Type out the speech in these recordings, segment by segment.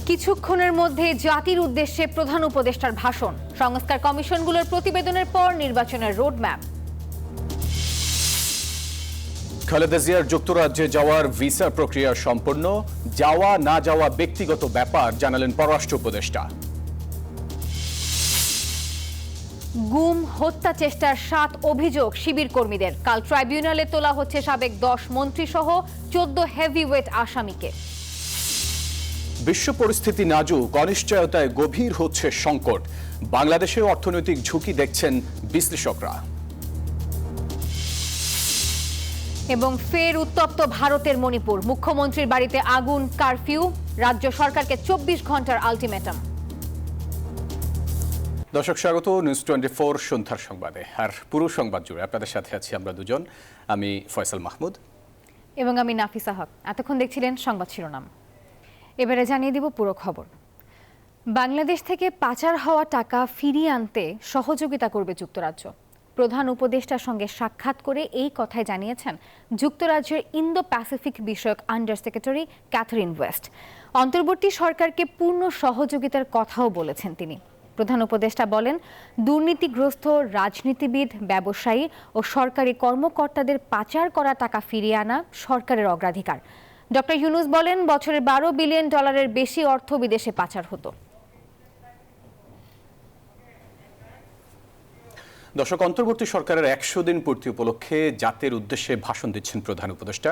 কিছুক্ষণের মধ্যে জাতির উদ্দেশ্যে প্রধান উপদেষ্টার ভাষণ, সংস্কার কমিশনগুলোর প্রতিবেদনের পর নির্বাচনের রোডম্যাপ। খালেদা জিয়ার যুক্তরাজ্যে যাওয়ার ভিসা প্রক্রিয়া সম্পন্ন, যাওয়া না যাওয়া ব্যক্তিগত ব্যাপার জানালেন পররাষ্ট্র উপদেষ্টা। গুম হত্যা চেষ্টার 7 অভিযোগ শিবির কর্মীদের, কাল ট্রাইব্যুনালে তোলা হচ্ছে সাবেক 10 মন্ত্রী সহ 14 হেভিওয়েট আসামিকে। বিশ্ব পরিস্থিতি নাজুক, অনিশ্চয়তায় গভীর হচ্ছে সংকট, বাংলাদেশে অর্থনৈতিক ঝুঁকি দেখছেন বিশ্লেষকরা। এবং ফের উত্তপ্ত ভারতের মণিপুর, মুখ্যমন্ত্রীর বাড়িতে আগুন, কারফিউ, রাজ্য সরকারকে 24 ঘন্টার আলটিমেটাম। দর্শক স্বাগত নিউজ 24 সন্ধ্যার সংবাদে। আর পুরো সংবাদ জুড়ে আপনাদের সাথে আছি আমরা দুজন, আমি ফয়সাল মাহমুদ এবং আমি নাফিসা হক। এতক্ষণ দেখছিলেন সংবাদ শিরোনাম, এবারে জানিয়ে দিব পুরো খবর। বাংলাদেশ থেকে পাচার হওয়া টাকা ফিরিয়ে আনতে সহযোগিতা করবে যুক্তরাজ্য। প্রধান উপদেষ্টার সঙ্গে সাক্ষাৎ করে এই কথাই জানিয়েছেন যুক্তরাজ্যের ইন্দো প্যাসিফিক বিষয়ক আন্ডার সেক্রেটারি ক্যাথরিন ওয়েস্ট। অন্তর্বর্তী সরকারকে পূর্ণ সহযোগিতার কথাও বলেছেন তিনি। প্রধান উপদেষ্টা বলেন, দুর্নীতিগ্রস্ত রাজনীতিবিদ, ব্যবসায়ী ও সরকারি কর্মকর্তাদের পাচার করা টাকা ফিরিয়ে আনা সরকারের অগ্রাধিকার। ডক্টর ইউনূস বলেন, বছরে $12 বিলিয়ন বেশি অর্থ বিদেশে পাচার হতো। দর্শক, অন্তর্বর্তী সরকারের 100 দিন পূর্তি উপলক্ষে জাতির উদ্দেশ্যে ভাষণ দিচ্ছেন প্রধান উপদেষ্টা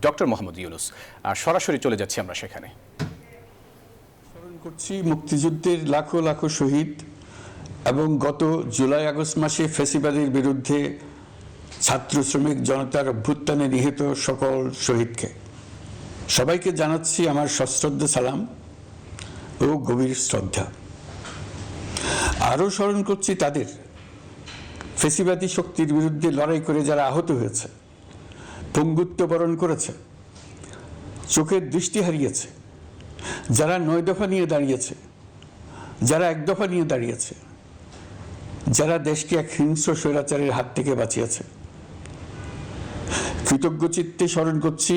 ডক্টর মোহাম্মদ ইউনূস। আর সরাসরি চলে যাচ্ছি আমরা সেখানে। স্মরণ করছি মুক্তিযুদ্ধের লাখো লাখো শহীদ এবং গত জুলাই আগস্ট মাসে ফ্যাসিবাদের বিরুদ্ধে ছাত্র শ্রমিক জনতার অভ্যুত্থানে নিহত সকল শহীদকে। সবাইকে জানাচ্ছি আমার সশ্রদ্ধ সালাম ও গভীর শ্রদ্ধা। আরও স্মরণ করছি তাদের, ফ্যাসিবাদী শক্তির বিরুদ্ধে লড়াই করে যারা আহত হয়েছে, পঙ্গুত্ব বরণ করেছে, চোখের দৃষ্টি হারিয়েছে, যারা 9 দফা নিয়ে দাঁড়িয়েছে, যারা 1 দফা নিয়ে দাঁড়িয়েছে, যারা দেশকে এক হিংস্র স্বৈরাচারের হাত থেকে বাঁচিয়েছে। কৃতজ্ঞ চিত্তে স্মরণ করছি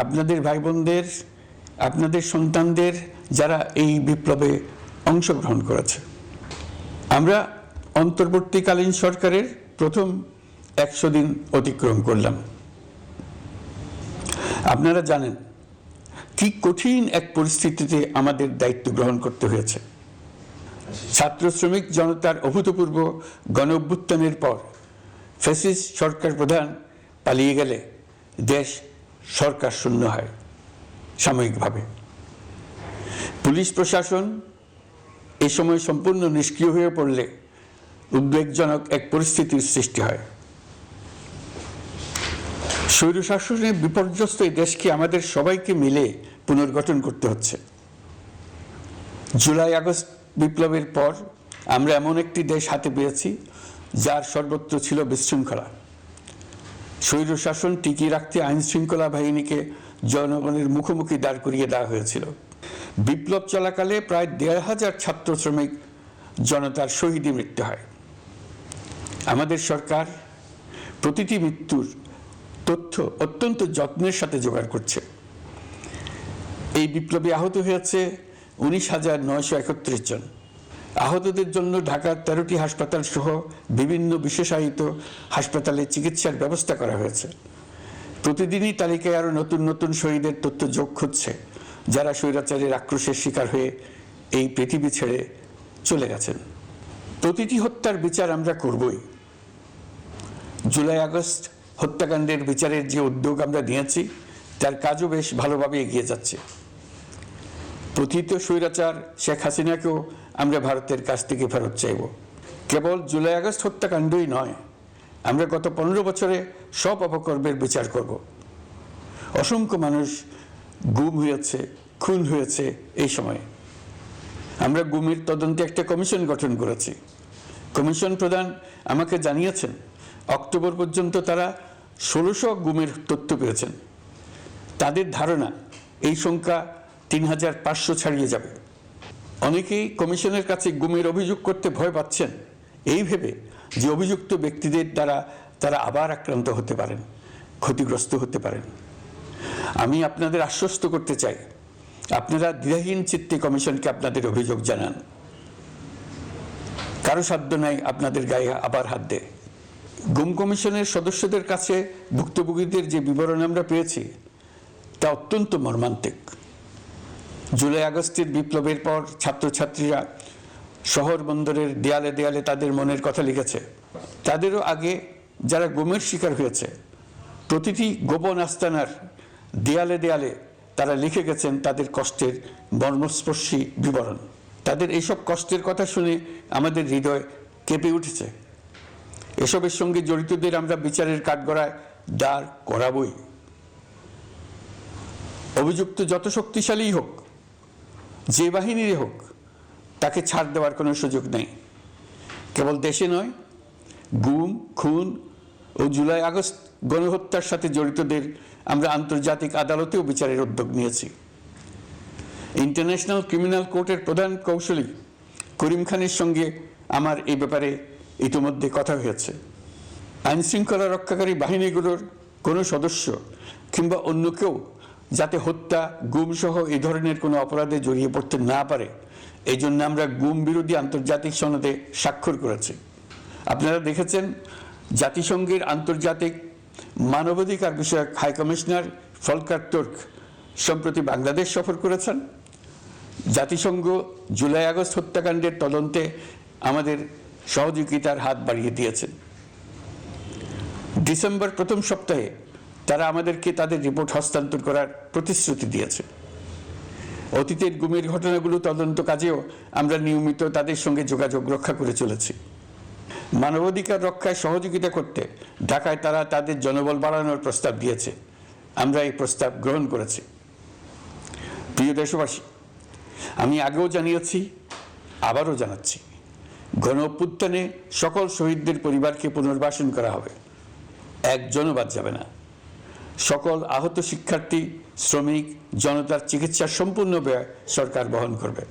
আপনাদের ভাই বোনদের, আপনাদের সন্তানদের, যারা এই বিপ্লবে অংশগ্রহণ করেছে। আমরা অন্তর্বর্তীকালীন সরকারের প্রথম 100 দিন অতিক্রম করলাম। আপনারা জানেন কি কঠিন এক পরিস্থিতিতে আমাদের দায়িত্ব গ্রহণ করতে হয়েছে। ছাত্র শ্রমিক জনতার অভূতপূর্ব গণ অভ্যুত্থানের পর ফ্যাসিস্ট সরকার প্রধান পালিয়ে গেলে দেশ সরকার শূন্য হয় সাময়িকভাবে। পুলিশ প্রশাসন এ সময় সম্পূর্ণ নিষ্ক্রিয় হয়ে পড়লে উদ্বেগজনক এক পরিস্থিতির সৃষ্টি হয়। স্বৈরশাসনে বিপর্যস্ত এই দেশকে আমাদের সবাইকে মিলে পুনর্গঠন করতে হচ্ছে। জুলাই আগস্ট বিপ্লবের পর আমরা এমন একটি দেশ হাতে পেয়েছি যার সর্বত্র ছিল বিশৃঙ্খলা। স্বৈরশাসন টিকিয়ে রাখতে আইন শৃঙ্খলা বাহিনীকে জনগণের মুখোমুখি দাঁড় করিয়ে দেওয়া হয়েছিল। বিপ্লব চলাকালে প্রায় 1,500 ছাত্র শ্রমিক জনতার শহীদে মৃত্যু হয়। আমাদের সরকার প্রতিটি মৃত্যুর তথ্য অত্যন্ত যত্নের সাথে জোগাড় করছে। এই বিপ্লবে আহত হয়েছে 19,931 জন। আহতদের জন্য ঢাকার 13টি হাসপাতাল সহ বিভিন্ন বিশেষায়িত হাসপাতালে চিকিৎসার ব্যবস্থা করা হয়েছে। প্রতিদিনই তালিকায় আরও নতুন নতুন শহীদের তথ্য যোগ হচ্ছে, যারা স্বৈরাচারের আক্রোশের শিকার হয়ে এই পৃথিবী ছেড়ে চলে গেছেন। প্রতিটি হত্যার বিচার আমরা করবই। জুলাই আগস্ট হত্যাকাণ্ডের বিচারের যে উদ্যোগ আমরা নিয়েছি তার কাজও বেশ ভালোভাবে এগিয়ে যাচ্ছে। প্রথিত স্বৈরাচার শেখ হাসিনাকেও আমরা ভারতের কাছ থেকে ফেরত চাইব। কেবল জুলাই আগস্ট হত্যাকাণ্ডই নয়, আমরা গত 15 বছরে সব অপকর্মের বিচার করব। অসংখ্য মানুষ গুম হয়েছে, খুন হয়েছে। এই সময়ে আমরা গুমের তদন্তে একটা কমিশন গঠন করেছি। কমিশন প্রধান আমাকে জানিয়েছেন অক্টোবর পর্যন্ত তারা 1600 গুমের তথ্য পেয়েছেন। তাদের ধারণা এই সংখ্যা 3,500 ছাড়িয়ে যাবে। অনেকেই কমিশনের কাছে গুমের অভিযোগ করতে ভয় পাচ্ছেন, এই ভেবে যে অভিযুক্ত ব্যক্তিদের দ্বারা তারা আবার আক্রান্ত হতে পারেন, ক্ষতিগ্রস্ত হতে পারেন। আমি আপনাদের আশ্বস্ত করতে চাই আপনারা দ্বিধাহীন চিত্তে কমিশনকে আপনাদের অভিযোগ জানান। কারো সাধ্য নাই আপনাদের গায়ে আবার হাত দেয়। গুম কমিশনের সদস্যদের কাছে ভুক্তভোগীদের যে বিবরণ আমরা পেয়েছি তা অত্যন্ত মর্মান্তিক। জুলাই আগস্টের বিপ্লবের পর ছাত্রছাত্রীরা শহর বন্দরের দেয়ালে দেয়ালে তাদের মনের কথা লিখেছে। তাদেরও আগে যারা গুমের শিকার হয়েছে প্রতিটি গোপন আস্তানার দেয়ালে দেয়ালে তারা লিখে গেছেন তাদের কষ্টের মর্মস্পর্শী বিবরণ। তাদের এইসব কষ্টের কথা শুনে আমাদের হৃদয় কেঁপে উঠেছে। এসবের সঙ্গে জড়িতদের আমরা বিচারের কাঠগড়ায় দাঁড় করাবই। অভিযুক্ত যত শক্তিশালী হোক, যে বাহিনীরই হোক, তাকে ছাড় দেওয়ার কোনো সুযোগ নেই। কেবল দেশে নয়, গুম, খুন ও জুলাই আগস্ট গণহত্যার সাথে জড়িতদের আমরা আন্তর্জাতিক আদালতেও বিচারের উদ্যোগ নিয়েছি। ইন্টারন্যাশনাল ক্রিমিনাল কোর্টের প্রধান কৌঁসুলি করিম খানের সঙ্গে আমার এই ব্যাপারে ইতিমধ্যে কথা হয়েছে। আইন শৃঙ্খলা রক্ষাকারী বাহিনীগুলোর কোনো সদস্য কিংবা অন্য কেউ যাতে হত্যা, গুম সহ এই ধরনের কোনো অপরাধে জড়িয়ে পড়তে না পারে, এই জন্য আমরা গুম বিরোধী আন্তর্জাতিক সনদে স্বাক্ষর করেছি। আপনারা দেখেছেন জাতিসংঘের আন্তর্জাতিক মানবাধিকার বিষয়ক হাই কমিশনার ফলকার তুর্ক সম্প্রতি বাংলাদেশ সফর করেছেন। জাতিসংঘ জুলাই আগস্ট হত্যাকাণ্ডের তদন্তে আমাদের সহযোগিতার হাত বাড়িয়ে দিয়েছেন। ডিসেম্বর প্রথম সপ্তাহে তারা আমাদেরকে তাদের রিপোর্ট হস্তান্তর করার প্রতিশ্রুতি দিয়েছে। অতীতের গুমের ঘটনাগুলো তদন্ত কাজেও আমরা নিয়মিত তাদের সঙ্গে যোগাযোগ রক্ষা করে চলেছি। মানবাধিকার রক্ষায় সহযোগিতা করতে ঢাকায় তারা তাদের জনবল বাড়ানোর প্রস্তাব দিয়েছে। আমরা এই প্রস্তাব গ্রহণ করেছি। প্রিয় দেশবাসী, আমি আগেও জানিয়েছি, আবারও জানাচ্ছি, গণ অভ্যুত্থানে সকল শহীদদের পরিবারকে পুনর্বাসন করা হবে, একজনও বাদ যাবে না। সকল আহত শিক্ষার্থী, শ্রমিক, জনতার চিকিৎসার সম্পূর্ণ ব্যয় সরকার বহন করবে।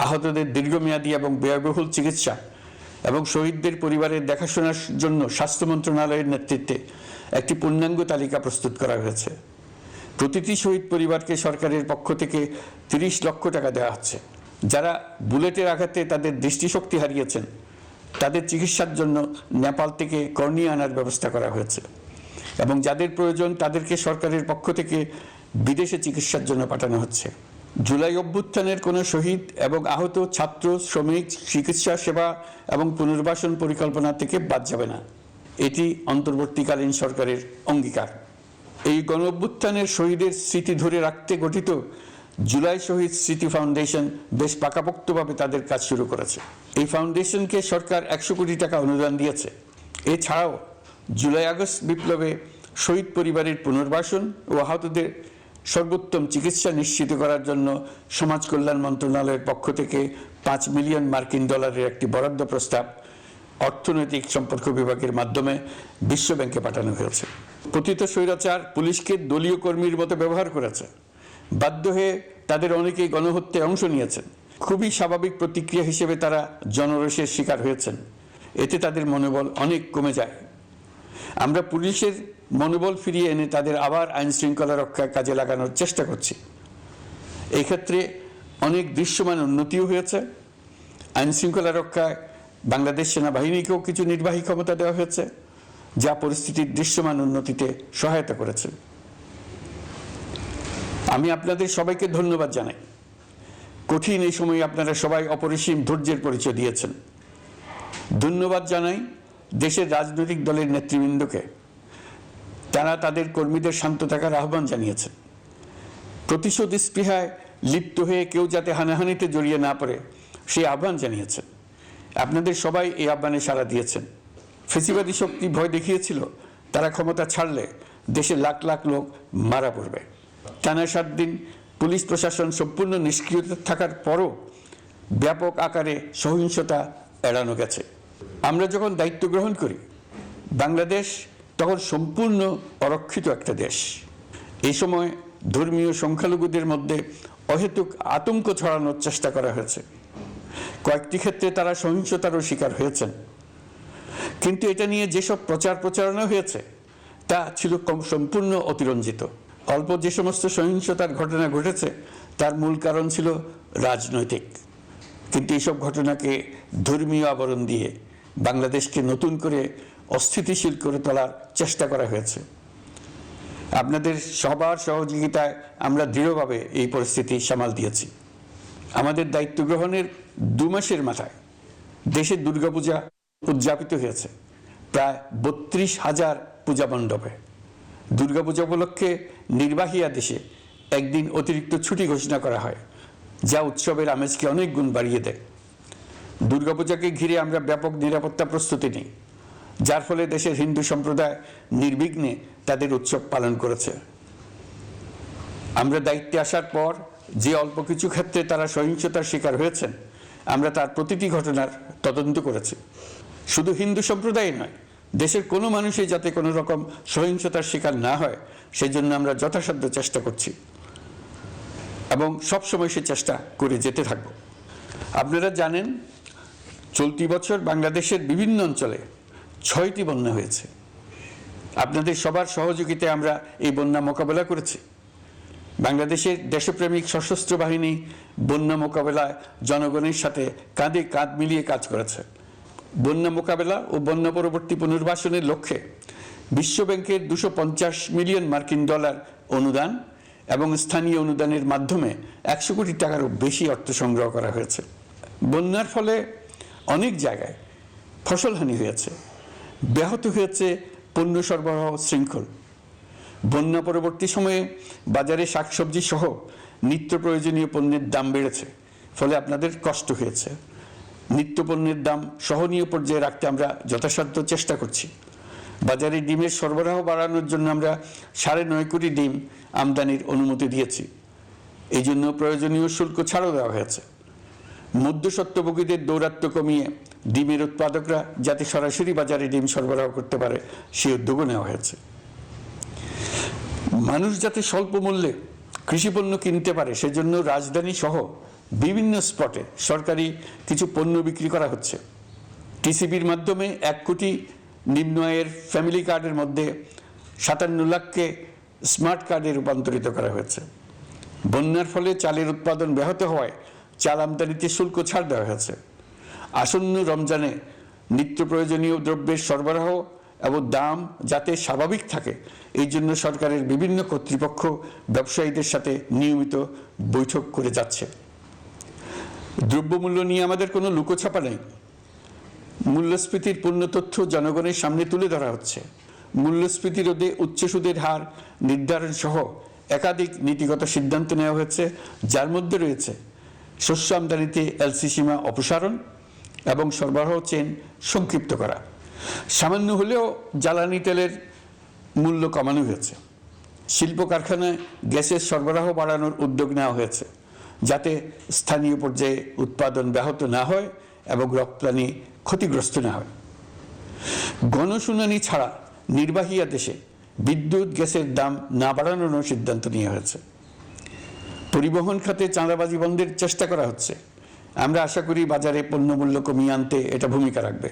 আহতদের দীর্ঘমেয়াদী এবং ব্যয়বহুল চিকিৎসা এবং শহীদদের পরিবারের দেখাশোনার জন্য স্বাস্থ্য মন্ত্রণালয়ের নেতৃত্বে একটি পূর্ণাঙ্গ তালিকা প্রস্তুত করা হয়েছে। প্রতিটি শহীদ পরিবারকে সরকারের পক্ষ থেকে ৩০ লক্ষ টাকা দেওয়া হচ্ছে। যারা বুলেটের আঘাতে তাদের দৃষ্টিশক্তি হারিয়েছেন তাদের চিকিৎসার জন্য নেপাল থেকে কর্নিয়া আনার ব্যবস্থা করা হয়েছে এবং যাদের প্রয়োজন তাদেরকে সরকারের পক্ষ থেকে বিদেশে চিকিৎসার জন্য পাঠানো হচ্ছে। জুলাই অভ্যুত্থানের কোনো শহীদ এবং আহত ছাত্র, শ্রমিক, চিকিৎসা সেবা এবং পুনর্বাসন পরিকল্পনা থেকে বাদ যাবে না। এটি অন্তর্বর্তীকালীন সরকারের অঙ্গীকার। এই গণ অভ্যুত্থানের শহীদের স্মৃতি ধরে রাখতে গঠিত জুলাই শহীদ স্মৃতি ফাউন্ডেশন বেশ পাকাপোক্তভাবে তাদের কাজ শুরু করেছে। এই ফাউন্ডেশনকে সরকার ১০০ কোটি টাকা অনুদান দিয়েছে। এছাড়াও জুলাই আগস্ট বিপ্লবে শহীদ পরিবারের পুনর্বাসন ও আহতদের সর্বোত্তম চিকিৎসা নিশ্চিত করার জন্য সমাজ কল্যাণ মন্ত্রণালয়ের পক্ষ থেকে ৫ মিলিয়ন মার্কিন ডলারের একটি বরাদ্দ প্রস্তাব অর্থনৈতিক সম্পর্ক বিভাগের মাধ্যমে বিশ্ব ব্যাংকে পাঠানো হয়েছে। পতিত স্বৈরাচার পুলিশকে দলীয় কর্মীর মতো ব্যবহার করেছে। বাধ্য হয়ে তাদের অনেকেই গণহত্যায় অংশ নিয়েছেন। খুবই স্বাভাবিক প্রতিক্রিয়া হিসেবে তারা জনরোষের শিকার হয়েছেন। এতে তাদের মনোবল অনেক কমে যায়। আমরা পুলিশের মনোবল ফিরিয়ে এনে তাদের আবার আইন শৃঙ্খলা রক্ষায় কাজে লাগানোর চেষ্টা করছি। এই ক্ষেত্রে অনেক দৃশ্যমান উন্নতিও হয়েছে। আইন শৃঙ্খলা রক্ষায় বাংলাদেশ সেনাবাহিনীকেও কিছু নির্বাহী ক্ষমতা দেওয়া হয়েছে, যা পরিস্থিতির দৃশ্যমান উন্নতিতে সহায়তা করেছে। আমি আপনাদের সবাইকে ধন্যবাদ জানাই। কঠিন এই সময়ে আপনারা সবাই অপরিসীম ধৈর্যের পরিচয় দিয়েছেন। ধন্যবাদ জানাই দেশের রাজনৈতিক দলের নেতৃবৃন্দকে। তারা তাদের কর্মীদের শান্ত থাকার আহ্বান জানিয়েছেন। প্রতিশোধ স্পৃহায় লিপ্ত হয়ে কেউ যাতে হানাহানিতে জড়িয়ে না পড়ে সেই আহ্বান জানিয়েছেন। আপনাদের সবাই এই আহ্বানে সাড়া দিয়েছেন। ফেসিবাদী শক্তি ভয় দেখিয়েছিল তারা ক্ষমতা ছাড়লে দেশে লাখ লাখ লোক মারা পড়বে। টানা ৭ দিন পুলিশ প্রশাসন সম্পূর্ণ নিষ্ক্রিয় থাকার পরও ব্যাপক আকারে সহিংসতা এড়ানো গেছে। আমরা যখন দায়িত্ব গ্রহণ করি, বাংলাদেশ তখন সম্পূর্ণ অরক্ষিত একটা দেশ। এই সময় ধর্মীয় সংখ্যালঘুদের মধ্যে অহেতুক আতঙ্ক ছড়ানোর চেষ্টা করা হয়েছে। কয়েকটি ক্ষেত্রে তারা সহিংসতারও শিকার হয়েছেন। কিন্তু এটা নিয়ে যেসব প্রচারণা হয়েছে তা ছিল সম্পূর্ণ অতিরঞ্জিত। অল্প যে সমস্ত সহিংসতার ঘটনা ঘটেছে তার মূল কারণ ছিল রাজনৈতিক, কিন্তু এইসব ঘটনাকে ধর্মীয় আবরণ দিয়ে বাংলাদেশকে নতুন করে অস্থিতিশীল করে তোলার চেষ্টা করা হয়েছে। আপনাদের সবার সহযোগিতায় আমরা দৃঢ়ভাবে এই পরিস্থিতি সামাল দিয়েছি। আমাদের দায়িত্ব গ্রহণের 2 মাসের মাথায় দেশে দুর্গাপূজা উদযাপিত হয়েছে প্রায় 32,000 পূজা মণ্ডপে। দুর্গাপূজা উপলক্ষে নির্বাহী আদেশে একদিন অতিরিক্ত ছুটি ঘোষণা করা হয়, যা উৎসবের আমেজকে অনেক গুণ বাড়িয়ে দেয়। দুর্গাপূজাকে ঘিরে আমরা ব্যাপক নিরাপত্তা প্রস্তুতি নিই, যার ফলে দেশের হিন্দু সম্প্রদায় নির্বিঘ্নে তাদের উৎসব পালন করেছে। আমরা দায়িত্বে আসার পর যে অল্প কিছু ক্ষেত্রে তারা সহিংসতার শিকার হয়েছেন, আমরা তার প্রতিটি ঘটনার তদন্ত করেছি। শুধু হিন্দু সম্প্রদায় নয়, দেশের কোনো মানুষই যাতে কোনো রকম সহিংসতার শিকার না হয় সেই জন্য আমরা যথাসাধ্য চেষ্টা করছি এবং সবসময় সে চেষ্টা করে যেতে থাকব। আপনারা জানেন, চলতি বছর বাংলাদেশের বিভিন্ন অঞ্চলে 6টি বন্যা হয়েছে। আপনাদের সবার সহযোগিতায় আমরা এই বন্যা মোকাবেলা করেছি। বাংলাদেশের দেশপ্রেমিক সশস্ত্র বাহিনী বন্যা মোকাবেলায় জনগণের সাথে কাঁধে কাঁধ মিলিয়ে কাজ করেছে। বন্যা মোকাবেলা ও বন্যা পরবর্তী পুনর্বাসনের লক্ষ্যে বিশ্বব্যাংকের 250 মিলিয়ন মার্কিন ডলার অনুদান এবং স্থানীয় অনুদানের মাধ্যমে 100 কোটি টাকারও বেশি অর্থ সংগ্রহ করা হয়েছে। বন্যার ফলে অনেক জায়গায় ফসলহানি হয়েছে, ব্যাহত হয়েছে পণ্য সরবরাহ শৃঙ্খল। বন্যা পরবর্তী সময়ে বাজারে শাকসবজি সহ নিত্য প্রয়োজনীয় পণ্যের দাম বেড়েছে, ফলে আপনাদের কষ্ট হয়েছে। নিত্য পণ্যের দাম সহনীয় পর্যায়ে রাখতে আমরা যথাসাধ্য চেষ্টা করছি। বাজারে ডিমের সরবরাহ বাড়ানোর জন্য আমরা 9.5 কোটি ডিম আমদানির অনুমতি দিয়েছি। এই জন্য প্রয়োজনীয় শুল্ক ছাড়ও দেওয়া হয়েছে। মধ্যস্বত্বভোগীদের দৌরাত্ম্য কমিয়ে ডিমের উৎপাদকরা যাতে সরাসরি বাজারে ডিম সরবরাহ করতে পারে সেই উদ্যোগও নেওয়া হয়েছে। মানুষ যাতে স্বল্প মূল্যে কৃষিপণ্য কিনতে পারে সেজন্য রাজধানী সহ বিভিন্ন স্পটে সরকারি কিছু পণ্য বিক্রি করা হচ্ছে। টিসিবির মাধ্যমে 1 কোটি নিম্ন আয়ের ফ্যামিলি কার্ডের মধ্যে 57 লাখকে স্মার্ট কার্ডে রূপান্তরিত করা হয়েছে। বন্যার ফলে চালের উৎপাদন ব্যাহত হওয়ায় চাল আমদানিতে শুল্ক ছাড় দেওয়া হয়েছে। আসন্ন রমজানে নিত্য প্রয়োজনীয় দ্রব্যের সরবরাহ এবং দাম যাতে স্বাভাবিক থাকে এই জন্য সরকারের বিভিন্ন কর্তৃপক্ষ ব্যবসায়ীদের সাথে নিয়মিত বৈঠক করে যাচ্ছে। দ্রব্যমূল্য নিয়ে আমাদের কোনো লুকোছাপা নেই। মূল্যস্ফীতির পূর্ণ তথ্য জনগণের সামনে তুলে ধরা হচ্ছে। মূল্যস্ফীতি রোধে উচ্চ সুদের হার নির্ধারণ সহ একাধিক নীতিগত সিদ্ধান্ত নেওয়া হয়েছে, যার মধ্যে রয়েছে শস্য আমদানিতে এলসি সীমা অপসারণ এবং সরবরাহ চেইন সংক্ষিপ্ত করা। সামান্য হলেও জ্বালানি তেলের মূল্য কমানো হয়েছে। শিল্প কারখানায় গ্যাসের সরবরাহ বাড়ানোর উদ্যোগ নেওয়া হয়েছে, যাতে স্থানীয় পর্যায়ে উৎপাদন ব্যাহত না হয় এবং রপ্তানি ক্ষতিগ্রস্ত না হয়। গণশুনানি ছাড়া নির্বাহী আদেশে বিদ্যুৎ গ্যাসের দাম না বাড়ানোর সিদ্ধান্ত নেওয়া হয়েছে। পরিবহন খাতে চাঁদাবাজি বন্ধের চেষ্টা করা হচ্ছে। আমরা আশা করি বাজারে পণ্যমূল্য কমিয়ে আনতে এটা ভূমিকা রাখবে।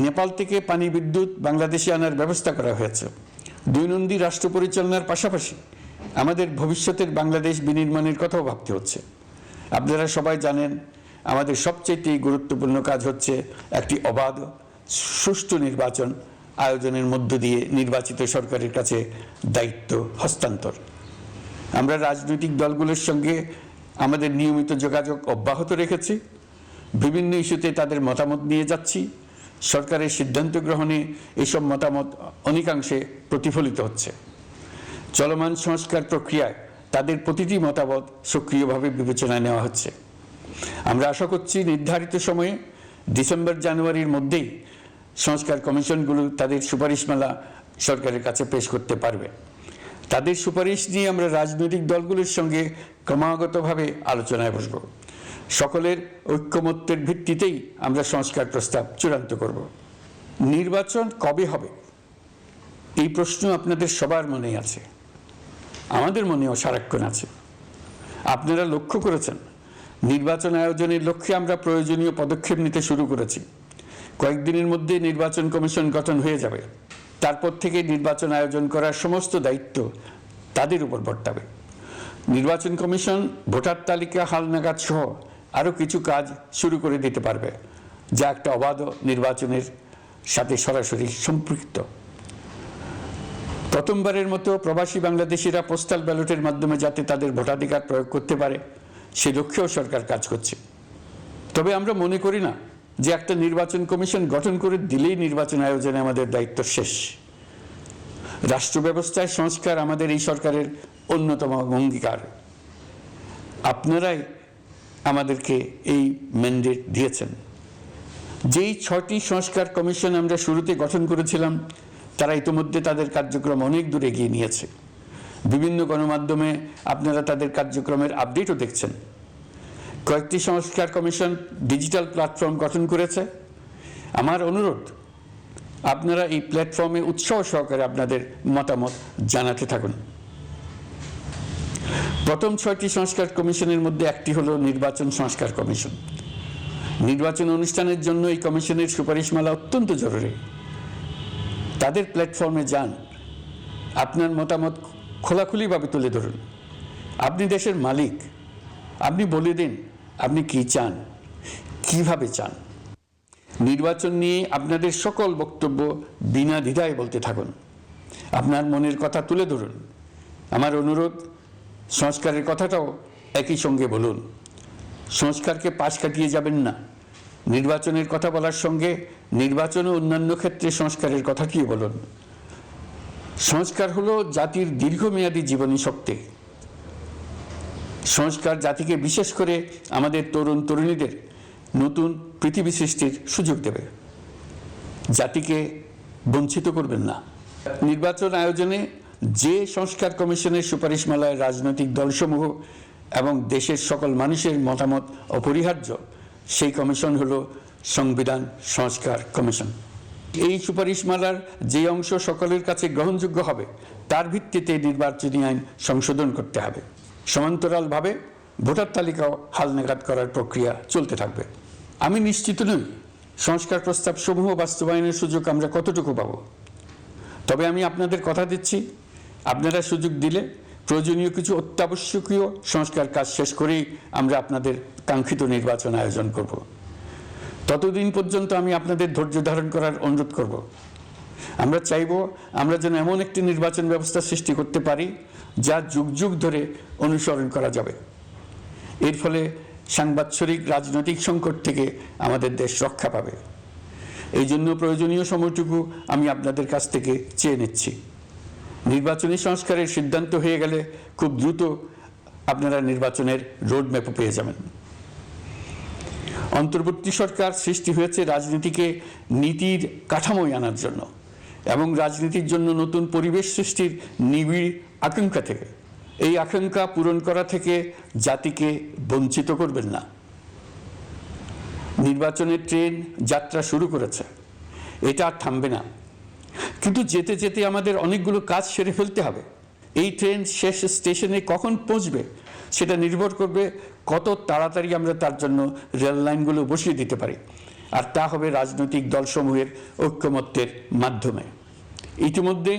নেপাল থেকে পানি বিদ্যুৎ বাংলাদেশে আনার ব্যবস্থা করা হয়েছে। দৈনন্দিন রাষ্ট্র পরিচালনার পাশাপাশি আমাদের ভবিষ্যতের বাংলাদেশ বিনির্মাণের কথাও ভাবতে হচ্ছে। আপনারা সবাই জানেন, আমাদের সবচেয়ে গুরুত্বপূর্ণ কাজ হচ্ছে একটি অবাধ সুষ্ঠু নির্বাচন আয়োজনের মধ্য দিয়ে নির্বাচিত সরকারের কাছে দায়িত্ব হস্তান্তর। আমরা রাজনৈতিক দলগুলোর সঙ্গে আমাদের নিয়মিত যোগাযোগ অব্যাহত রেখেছি। বিভিন্ন ইস্যুতে তাদের মতামত নিয়ে যাচ্ছি। সরকারের সিদ্ধান্ত গ্রহণে এইসব মতামত অনেকাংশে প্রতিফলিত হচ্ছে। চলমান সংস্কার প্রক্রিয়ায় তাদের প্রতিটি মতামত সক্রিয়ভাবে বিবেচনায় নেওয়া হচ্ছে। আমরা আশা করছি নির্ধারিত সময়ে ডিসেম্বর-জানুয়ারির মধ্যেই সংস্কার কমিশনগুলো তাদের সুপারিশমালা সরকারের কাছে পেশ করতে পারবে। তাদের সুপারিশ নিয়ে আমরা রাজনৈতিক দলগুলোর সঙ্গে ক্রমাগতভাবে আলোচনায় বসব। সকলের ঐক্যমত্যের ভিত্তিতেই আমরা সংস্কার প্রস্তাব চূড়ান্ত করব। নির্বাচন কবে হবে এই প্রশ্ন আপনাদের সবার মনেই আছে, আমাদের মনেও সারাক্ষণ আছে। আপনারা লক্ষ্য করেছেন, নির্বাচন আয়োজনের লক্ষ্যে আমরা প্রয়োজনীয় পদক্ষেপ নিতে শুরু করেছি। কয়েকদিনের মধ্যে নির্বাচন কমিশন গঠন হয়ে যাবে। তারপর থেকে নির্বাচন আয়োজন করার সমস্ত দায়িত্ব তাদের উপর বর্তাবে। নির্বাচন কমিশন ভোটার তালিকা হালনাগাদ সহ আরও কিছু কাজ শুরু করে দিতে পারবে, যা একটা অবাধ নির্বাচনের সাথে সরাসরি সম্পৃক্ত। প্রথমবারের মতো প্রবাসী বাংলাদেশিরা পোস্টাল ব্যালটের মাধ্যমে যাতে তাদের ভোটাধিকার প্রয়োগ করতে পারে, সে লক্ষ্যেও সরকার কাজ করছে। তবে আমরা মনে করি না যে একটা নির্বাচন কমিশন গঠন করে দিলেই নির্বাচন আয়োজনে আমাদের দায়িত্ব শেষ। রাষ্ট্র ব্যবস্থায় সংস্কার আমাদের এই সরকারের অন্যতম অঙ্গীকার। আপনারাই আমাদেরকে এই ম্যান্ডেট দিয়েছেন। যেই 6টি সংস্কার কমিশন আমরা শুরুতে গঠন করেছিলাম, তারা ইতিমধ্যে তাদের কার্যক্রম অনেক দূর এগিয়ে নিয়েছে। বিভিন্ন গণমাধ্যমে আপনারা তাদের কার্যক্রমের আপডেটও দেখছেন। কয়েকটি সংস্কার কমিশন ডিজিটাল প্ল্যাটফর্ম গঠন করেছে। আমার অনুরোধ, আপনারা এই প্ল্যাটফর্মে উৎসাহ সহকারে আপনাদের মতামত জানাতে থাকুন। প্রথম 6টি সংস্কার কমিশনের মধ্যে একটি হলো নির্বাচন সংস্কার কমিশন। নির্বাচন অনুষ্ঠানের জন্য এই কমিশনের সুপারিশমালা অত্যন্ত জরুরি। তাদের প্ল্যাটফর্মে যান, আপনার মতামত খোলাখুলিভাবে তুলে ধরুন। আপনি দেশের মালিক, আপনি বলে দিন আপনি কি চান, কিভাবে চান। নির্বাচন নিয়ে আপনাদের সকল বক্তব্য বিনা দ্বিধায় বলতে থাকুন, আপনার মনের কথা তুলে ধরুন। আমার অনুরোধ, সংস্কারের কথাটাও একই সঙ্গে বলুন। সংস্কারকে পাশ কাটিয়ে যাবেন না। নির্বাচনের কথা বলার সঙ্গে নির্বাচন ও অন্যান্য ক্ষেত্রে সংস্কারের কথাটিও বলুন। সংস্কার হলো জাতির দীর্ঘমেয়াদী জীবনী শক্তি। সংস্কার জাতিকে, বিশেষ করে আমাদের তরুণ তরুণীদের নতুন পৃথিবী সৃষ্টির সুযোগ দেবে। জাতিকে বঞ্চিত করবেন না। নির্বাচন আয়োজনে যে সংস্কার কমিশনের সুপারিশমালায় রাজনৈতিক দলসমূহ এবং দেশের সকল মানুষের মতামত অপরিহার্য, সেই কমিশন হলো সংবিধান সংস্কার কমিশন। এই সুপারিশমালার যে অংশ সকলের কাছে গ্রহণযোগ্য হবে, তার ভিত্তিতে নির্বাচনী আইন সংশোধন করতে হবে। সমান্তরালভাবে ভোটার তালিকাও হালনাগাদ করার প্রক্রিয়া চলতে থাকবে। আমি নিশ্চিত নই সংস্কার প্রস্তাব সমূহ বাস্তবায়নের সুযোগ আমরা কতটুকু পাব। তবে আমি আপনাদের কথা দিচ্ছি, আপনারা সুযোগ দিলে প্রয়োজনীয় কিছু অত্যাবশ্যকীয় সংস্কার কাজ শেষ করেই আমরা আপনাদের কাঙ্ক্ষিত নির্বাচন আয়োজন করব। ততদিন পর্যন্ত আমি আপনাদের ধৈর্য ধারণ করার অনুরোধ করব। আমরা চাইব আমরা যেন এমন একটি নির্বাচন ব্যবস্থা সৃষ্টি করতে পারি যা যুগ যুগ ধরে অনুসরণ করা যাবে। এর ফলে সাংবৎসরিক রাজনৈতিক সংকট থেকে আমাদের দেশ রক্ষা পাবে। এই জন্য প্রয়োজনীয় সময়টুকু আমি আপনাদের কাছ থেকে চেয়ে নিচ্ছি। নির্বাচনী সংস্কারের সিদ্ধান্ত হয়ে গেলে খুব দ্রুত আপনারা নির্বাচনের রোডম্যাপও পেয়ে যাবেন। অন্তর্বর্তী সরকার সৃষ্টি হয়েছে রাজনীতিকে নীতির কাঠামোয় আনার জন্য এবং রাজনীতির জন্য নতুন পরিবেশ সৃষ্টির নিবিড় আকাঙ্ক্ষা থেকে। এই আকাঙ্ক্ষা পূরণ করা থেকে জাতিকে বঞ্চিত করবেন না। নির্বাচনের ট্রেন যাত্রা শুরু করেছে, এটা আর থামবে না। কিন্তু যেতে যেতে আমাদের অনেকগুলো কাজ সেরে ফেলতে হবে। এই ট্রেন শেষ স্টেশনে কখন পৌঁছবে সেটা নির্ভর করবে কত তাড়াতাড়ি আমরা তার জন্য রেল লাইনগুলো বসিয়ে দিতে পারি, আর তা হবে রাজনৈতিক দলসমূহের ঐক্যমত্যের মাধ্যমে। ইতিমধ্যে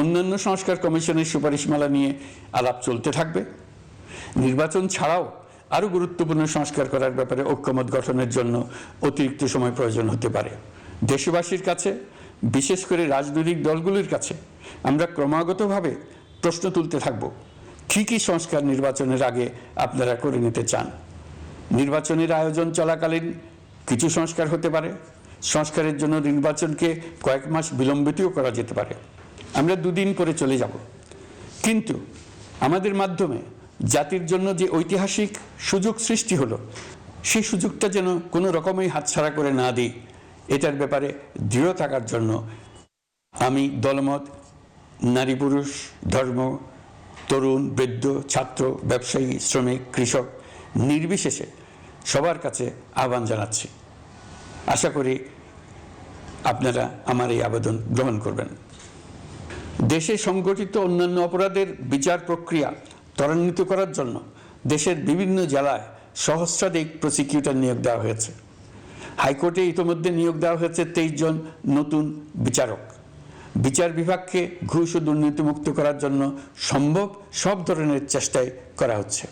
অন্যান্য সংস্কার কমিশনের সুপারিশমালা নিয়ে আলাপ চলতে থাকবে। নির্বাচন ছাড়াও আরও গুরুত্বপূর্ণ সংস্কার করার ব্যাপারে ঐক্যমত গঠনের জন্য অতিরিক্ত সময় প্রয়োজন হতে পারে। দেশবাসীর কাছে, বিশেষ করে রাজনৈতিক দলগুলির কাছে আমরা ক্রমাগতভাবে প্রশ্ন তুলতে থাকব, কী কী সংস্কার নির্বাচনের আগে আপনারা করে নিতে চান। নির্বাচনের আয়োজন চলাকালীন কিছু সংস্কার হতে পারে। সংস্কারের জন্য নির্বাচনকে কয়েক মাস বিলম্বিতও করা যেতে পারে। আমরা 2 দিন পরে চলে যাব, কিন্তু আমাদের মাধ্যমে জাতির জন্য যে ঐতিহাসিক সুযোগ সৃষ্টি হলো, সেই সুযোগটা যেন কোনো রকমই হাতছাড়া করে না দিই, এটার ব্যাপারে দৃঢ় থাকার জন্য আমি দলমত, নারী পুরুষ, ধর্ম, তরুণ, বৃদ্ধ, ছাত্র, ব্যবসায়ী, শ্রমিক, কৃষক নির্বিশেষে সবার কাছে আহ্বান জানাচ্ছি। আশা করি আপনারা আমার এই আবেদন গ্রহণ করবেন। দেশে সংগঠিত অন্যান্য অপরাধের বিচার প্রক্রিয়া ত্বরান্বিত করার জন্য দেশের বিভিন্ন জেলায় সহস্রাধিক প্রসিকিউটর নিয়োগ দেওয়া হয়েছে। হাইকোর্টে ইতিমধ্যে নিয়োগ দেওয়া হয়েছে 23 জন নতুন বিচারক। বিচার বিভাগকে ঘুষ ও দুর্নীতিমুক্ত করার জন্য সম্ভব সব ধরনের চেষ্টাই করা হচ্ছে।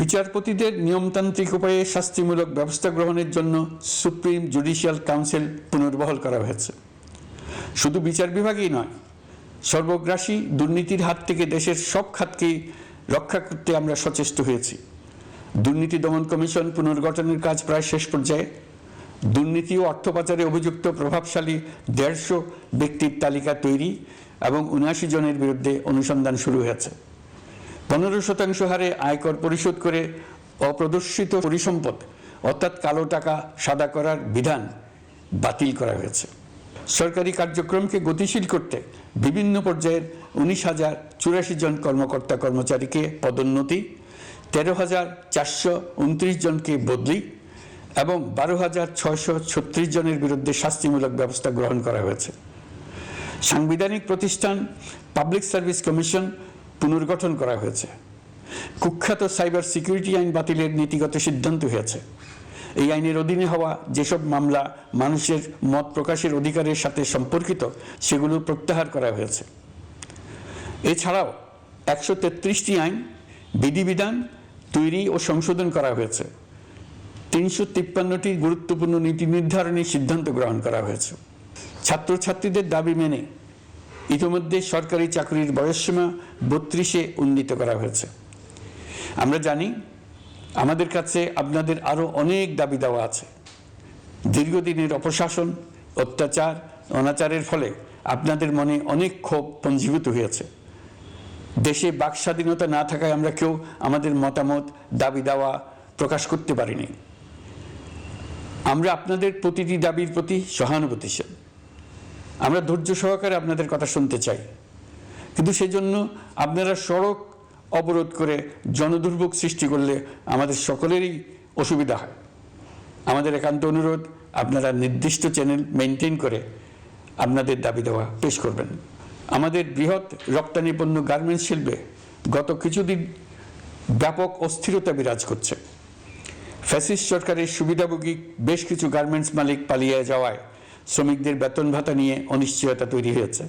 বিচারপতিদের নিয়মতান্ত্রিক উপায়ে শাস্তিমূলক ব্যবস্থা গ্রহণের জন্য সুপ্রিম জুডিশিয়াল কাউন্সিল পুনর্বহাল করা হয়েছে। শুধু বিচার বিভাগই নয়, সর্বগ্রাসী দুর্নীতির হাত থেকে দেশের সব খাতকেই রক্ষা করতে আমরা সচেষ্ট হয়েছি। দুর্নীতি দমন কমিশন পুনর্গঠনের কাজ প্রায় শেষ পর্যায়ে। দুর্নীতি ও অর্থ পাচারে অভিযুক্ত প্রভাবশালী 150 ব্যক্তির তালিকা তৈরি এবং 79 জনের বিরুদ্ধে অনুসন্ধান শুরু হয়েছে। 15% হারে আয়কর পরিশোধ করে অপ্রদর্শিত পরিসম্পদ অর্থাৎ কালো টাকা সাদা করার বিধান বাতিল করা হয়েছে। সরকারি কার্যক্রমকে গতিশীল করতে বিভিন্ন পর্যায়ের 19,084 জন কর্মকর্তা কর্মচারীকে পদোন্নতি, 13,429 জনকে বদলি এবং 12,636 জনের বিরুদ্ধে শাস্তিমূলক ব্যবস্থা গ্রহণ করা হয়েছে। সাংবিধানিক প্রতিষ্ঠান পাবলিক সার্ভিস কমিশন পুনর্গঠন করা হয়েছে। কুখ্যাত সাইবার সিকিউরিটি আইন বাতিলের নীতিগত সিদ্ধান্ত হয়েছে। এই আইনের অধীনে হওয়া যেসব মামলা মানুষের মত প্রকাশের অধিকারের সাথে সম্পর্কিত সেগুলো প্রত্যাহার করা হয়েছে। এছাড়াও 133টি আইন বিধিবিধান তৈরি ও সংশোধন করা হয়েছে। 353টি গুরুত্বপূর্ণ নীতি নির্ধারণী সিদ্ধান্ত গ্রহণ করা হয়েছে। ছাত্রছাত্রীদের দাবি মেনে ইতিমধ্যে সরকারি চাকরির বয়সসীমা 32-এ উন্নীত করা হয়েছে। আমরা জানি আমাদের কাছে আপনাদের আরও অনেক দাবি দেওয়া আছে। দীর্ঘদিনের অপশাসন, অত্যাচার, অনাচারের ফলে আপনাদের মনে অনেক ক্ষোভ পঞ্জীভূত হয়েছে। দেশে বাক স্বাধীনতা না থাকায় আমরা কেউ আমাদের মতামত, দাবি দেওয়া প্রকাশ করতে পারিনি। আমরা আপনাদের প্রতিটি দাবির প্রতি সহানুভূতিশীল। আমরা ধৈর্য সহকারে আপনাদের কথা শুনতে চাই, কিন্তু সেজন্য আপনারা সড়ক অবরোধ করে জনদুর্ভোগ সৃষ্টি করলে আমাদের সকলেরই অসুবিধা হয়। আমাদের একান্ত অনুরোধ, আপনারা নির্দিষ্ট চ্যানেল মেনটেন করে আপনাদের দাবি দেওয়া পেশ করবেন। আমাদের বৃহৎ রপ্তানি পণ্য গার্মেন্টস শিল্পে গত কিছুদিন ব্যাপক অস্থিরতা বিরাজ করছে। ফ্যাসিস্ট সরকারের সুবিধাভোগী বেশ কিছু গার্মেন্টস মালিক পালিয়ে যাওয়ায় শ্রমিকদের বেতন ভাতা নিয়ে অনিশ্চয়তা তৈরি হয়েছে।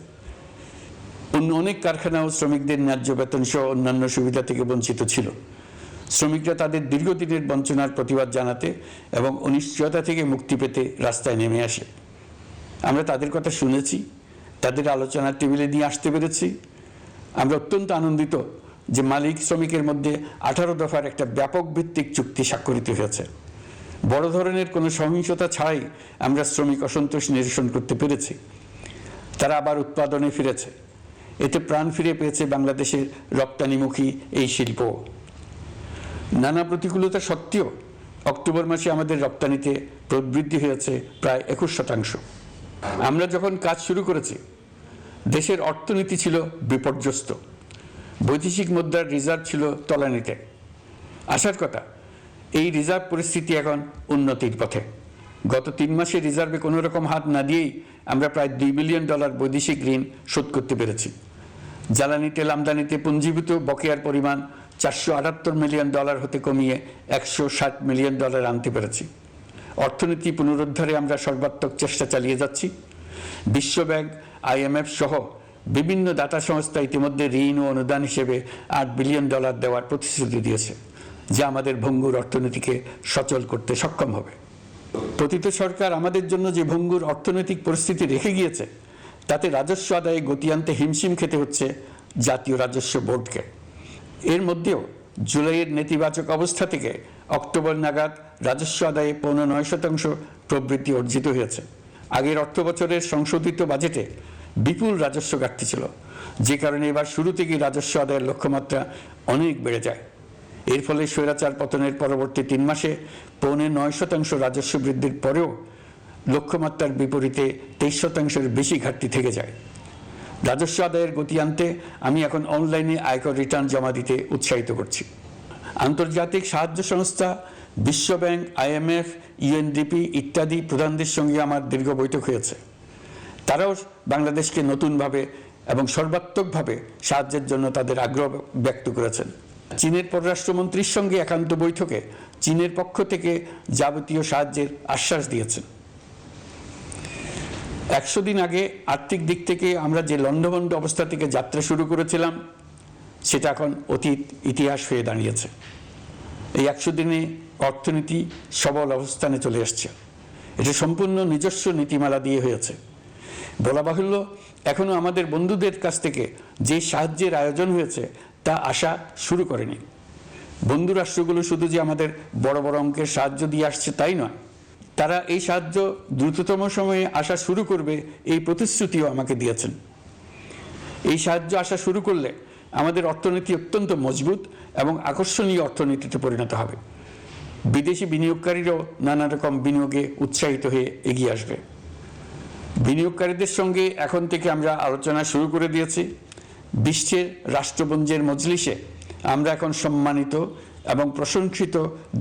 অন্য অনেক কারখানাও শ্রমিকদের ন্যায্য বেতন সহ অন্যান্য সুবিধা থেকে বঞ্চিত ছিল। শ্রমিকরা তাদের দীর্ঘদিনের বঞ্চনার প্রতিবাদ জানাতে এবং অনিশ্চয়তা থেকে মুক্তি পেতে রাস্তায় নেমে আসে। আমরা তাদের কথা শুনেছি, তাদের আলোচনার টেবিলে নিয়ে আসতে পেরেছি। আমরা অত্যন্ত আনন্দিত যে মালিক শ্রমিকের মধ্যে 18 দফার একটা ব্যাপক ভিত্তিক চুক্তি স্বাক্ষরিত হয়েছে। বড় ধরনের কোনো সহিংসতা ছাড়াই আমরা শ্রমিক অসন্তোষ নিরসন করতে পেরেছি। তারা আবার উৎপাদনে ফিরেছে। এতে প্রাণ ফিরে পেয়েছে বাংলাদেশের রপ্তানিমুখী এই শিল্প। নানা প্রতিকূলতা সত্ত্বেও অক্টোবর মাসে আমাদের রপ্তানিতে প্রবৃদ্ধি হয়েছে প্রায় 21%। আমরা যখন কাজ শুরু করেছি দেশের অর্থনীতি ছিল বিপর্যস্ত। বৈদেশিক মুদ্রার রিজার্ভ ছিল তলানিতে। আসার কথা, এই রিজার্ভ পরিস্থিতি এখন উন্নতির পথে। গত 3 মাসে রিজার্ভে কোনো রকম হাত না দিয়েই আমরা প্রায় $2 বিলিয়ন বৈদেশিক ঋণ শোধ করতে পেরেছি। জ্বালানি তেল আমদানিতে পুঞ্জীভূত বকেয়ার পরিমাণ $478 মিলিয়ন হতে কমিয়ে $160 মিলিয়ন আনতে পেরেছি। অর্থনীতি পুনরুদ্ধারে আমরা সর্বাত্মক চেষ্টা চালিয়ে যাচ্ছি। বিশ্বব্যাংক, IMF সহ বিভিন্ন দাতা সংস্থা ইতিমধ্যে ঋণ ও অনুদান হিসেবে $8 বিলিয়ন দেওয়ার প্রতিশ্রুতি দিয়েছে, যা আমাদের ভঙ্গুর অর্থনীতিকে সচল করতে সক্ষম হবে। পতিত সরকার আমাদের জন্য যে ভঙ্গুর অর্থনৈতিক পরিস্থিতি রেখে গিয়েছে তাতে রাজস্ব আদায়ে গতি আনতে হিমশিম খেতে হচ্ছে জাতীয় রাজস্ব বোর্ডকে। এর মধ্যেও জুলাইয়ের নেতিবাচক অবস্থা থেকে অক্টোবর নাগাদ রাজস্ব আদায়ে 9.9% প্রবৃদ্ধি অর্জিত হয়েছে। আগের অর্থ বছরের সংশোধিত বাজেটে বিপুল রাজস্ব ঘাটতি ছিল, যে কারণে এবার শুরু থেকেই রাজস্ব আদায়ের লক্ষ্যমাত্রা অনেক বেড়ে যায়। এর ফলে স্বৈরাচার পতনের পরবর্তী 3 মাসে 9.9% রাজস্ব বৃদ্ধির পরেও লক্ষ্যমাত্রার বিপরীতে 23%-এর বেশি ঘাটতি থেকে যায়। রাজস্ব আদায়ের গতি আনতে আমি এখন অনলাইনে আয়কর রিটার্ন জমা দিতে উৎসাহিত করছি। আন্তর্জাতিক সাহায্য সংস্থা, বিশ্বব্যাংক, IMF, UNDP ইত্যাদি প্রধানদের সঙ্গে আমার দীর্ঘ বৈঠক হয়েছে। তারাও বাংলাদেশকে নতুনভাবে এবং সর্বাত্মকভাবে সাহায্যের জন্য তাদের আগ্রহ ব্যক্ত করেছেন। চীনের পররাষ্ট্রমন্ত্রীর সঙ্গে একান্ত বৈঠকে চীনের পক্ষ থেকে যাবতীয় সাহায্যের আশ্বাস দিয়েছেন। 100 দিন আগে আর্থিক দিক থেকে আমরা যে লণ্ডভণ্ড অবস্থা থেকে যাত্রা শুরু করেছিলাম সেটা এখন অতীত ইতিহাস হয়ে দাঁড়িয়েছে। এই 100 দিনে অর্থনীতি সবল অবস্থানে চলে আসছে। এটা সম্পূর্ণ নিজস্ব নীতিমালা দিয়ে হয়েছে। বলা বাহুল্য, এখনো আমাদের বন্ধুদের কাছ থেকে যে সাহায্যের আয়োজন হয়েছে তা আসা শুরু করেনি। বন্ধু রাষ্ট্রগুলো শুধু যে আমাদের বড় বড় অঙ্কের সাহায্য দিয়ে আসছে তাই নয়, তারা এই সাহায্য দ্রুততম সময়ে আসা শুরু করবে এই প্রতিশ্রুতিও আমাকে দিয়েছেন। এই সাহায্য আসা শুরু করলে আমাদের অর্থনীতি অত্যন্ত মজবুত এবং আকর্ষণীয় অর্থনীতিতে পরিণত হবে। বিদেশি বিনিয়োগকারীরাও নানা রকম বিনিয়োগে উৎসাহিত হয়ে এগিয়ে আসবে। বিনিয়োগকারীদের সঙ্গে এখন থেকে আমরা আলোচনা শুরু করে দিয়েছি। বিশ্বের রাষ্ট্রপুঞ্জের মজলিসে আমরা এখন সম্মানিত এবং প্রশংসিত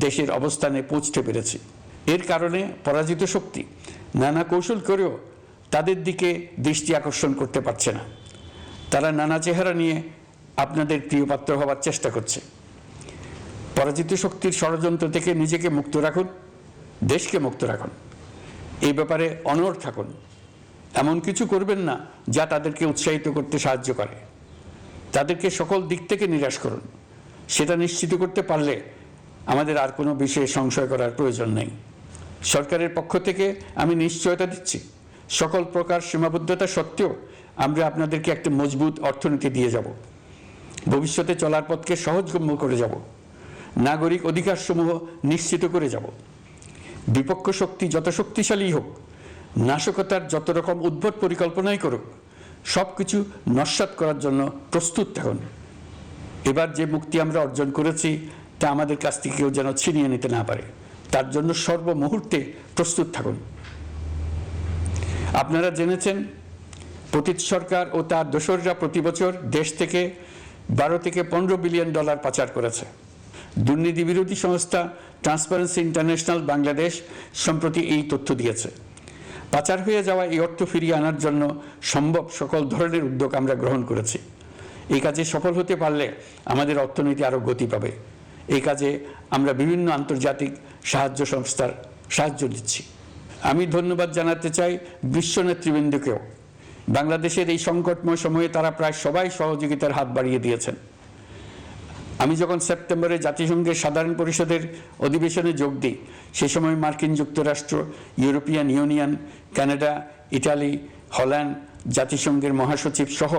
দেশের অবস্থানে পৌঁছতে পেরেছি। এর কারণে পরাজিত শক্তি নানা কৌশল করেও তাদের দিকে দৃষ্টি আকর্ষণ করতে পারছে না। তারা নানা চেহারা নিয়ে আপনাদের প্রিয়পাত্র হওয়ার চেষ্টা করছে। পরাজিত শক্তির ষড়যন্ত্র থেকে নিজেকে মুক্ত রাখুন, দেশকে মুক্ত রাখুন। এই ব্যাপারে অনড় থাকুন। এমন কিছু করবেন না যা তাদেরকে উৎসাহিত করতে সাহায্য করে। তাদেরকে সকল দিক থেকে নিরাশ করুন। সেটা নিশ্চিত করতে পারলে আমাদের আর কোনো বিষয়ে সংশয় করার প্রয়োজন নেই। সরকারের পক্ষ থেকে আমি নিশ্চয়তা দিচ্ছি, সকল প্রকার সীমাবদ্ধতা সত্ত্বেও আমরা আপনাদেরকে একটা মজবুত অর্থনীতি দিয়ে যাব। ভবিষ্যতে চলার পথকে সহজগম্য করে যাব। নাগরিক অধিকারসমূহ নিশ্চিত করে যাব। বিপক্ষ শক্তি যত শক্তিশালী হোক, নাশকতার যত রকম উদ্ভট পরিকল্পনাই করুক, সব কিছু নস্যাৎ করার জন্য প্রস্তুত থাকুন। এবার যে মুক্তি আমরা অর্জন করেছি তা আমাদের কাছ থেকে কেউ যেন ছিনিয়ে নিতে না পারে, তার জন্য সর্বমুহূর্তে প্রস্তুত থাকুন। আপনারা জেনেছেন পতিত সরকার ও তার দোসররা প্রতি বছর দেশ থেকে 12 থেকে 15 বিলিয়ন ডলার পাচার করেছে। দুর্নীতি বিরোধী সংস্থা ট্রান্সপারেন্সি ইন্টারন্যাশনাল বাংলাদেশ সম্প্রতি এই তথ্য দিয়েছে। পাচার হয়ে যাওয়া এই অর্থ ফিরিয়ে আনার জন্য সম্ভব সকল ধরনের উদ্যোগ আমরা গ্রহণ করেছি। এই কাজে সফল হতে পারলে আমাদের অর্থনীতি আরও গতি পাবে। এই কাজে আমরা বিভিন্ন আন্তর্জাতিক সাহায্য সংস্থার সাহায্য দিচ্ছি। আমি ধন্যবাদ জানাতে চাই বিশ্ব নেতৃবৃন্দকেও। বাংলাদেশের এই সংকটময় সময়ে তারা প্রায় সবাই সহযোগিতার হাত বাড়িয়ে দিয়েছেন। আমি যখন সেপ্টেম্বরে জাতিসংঘের সাধারণ পরিষদের অধিবেশনে যোগ দিই, সে সময় মার্কিন যুক্তরাষ্ট্র, European Union, Canada, Italy, Holland, জাতিসংঘের মহাসচিব সহ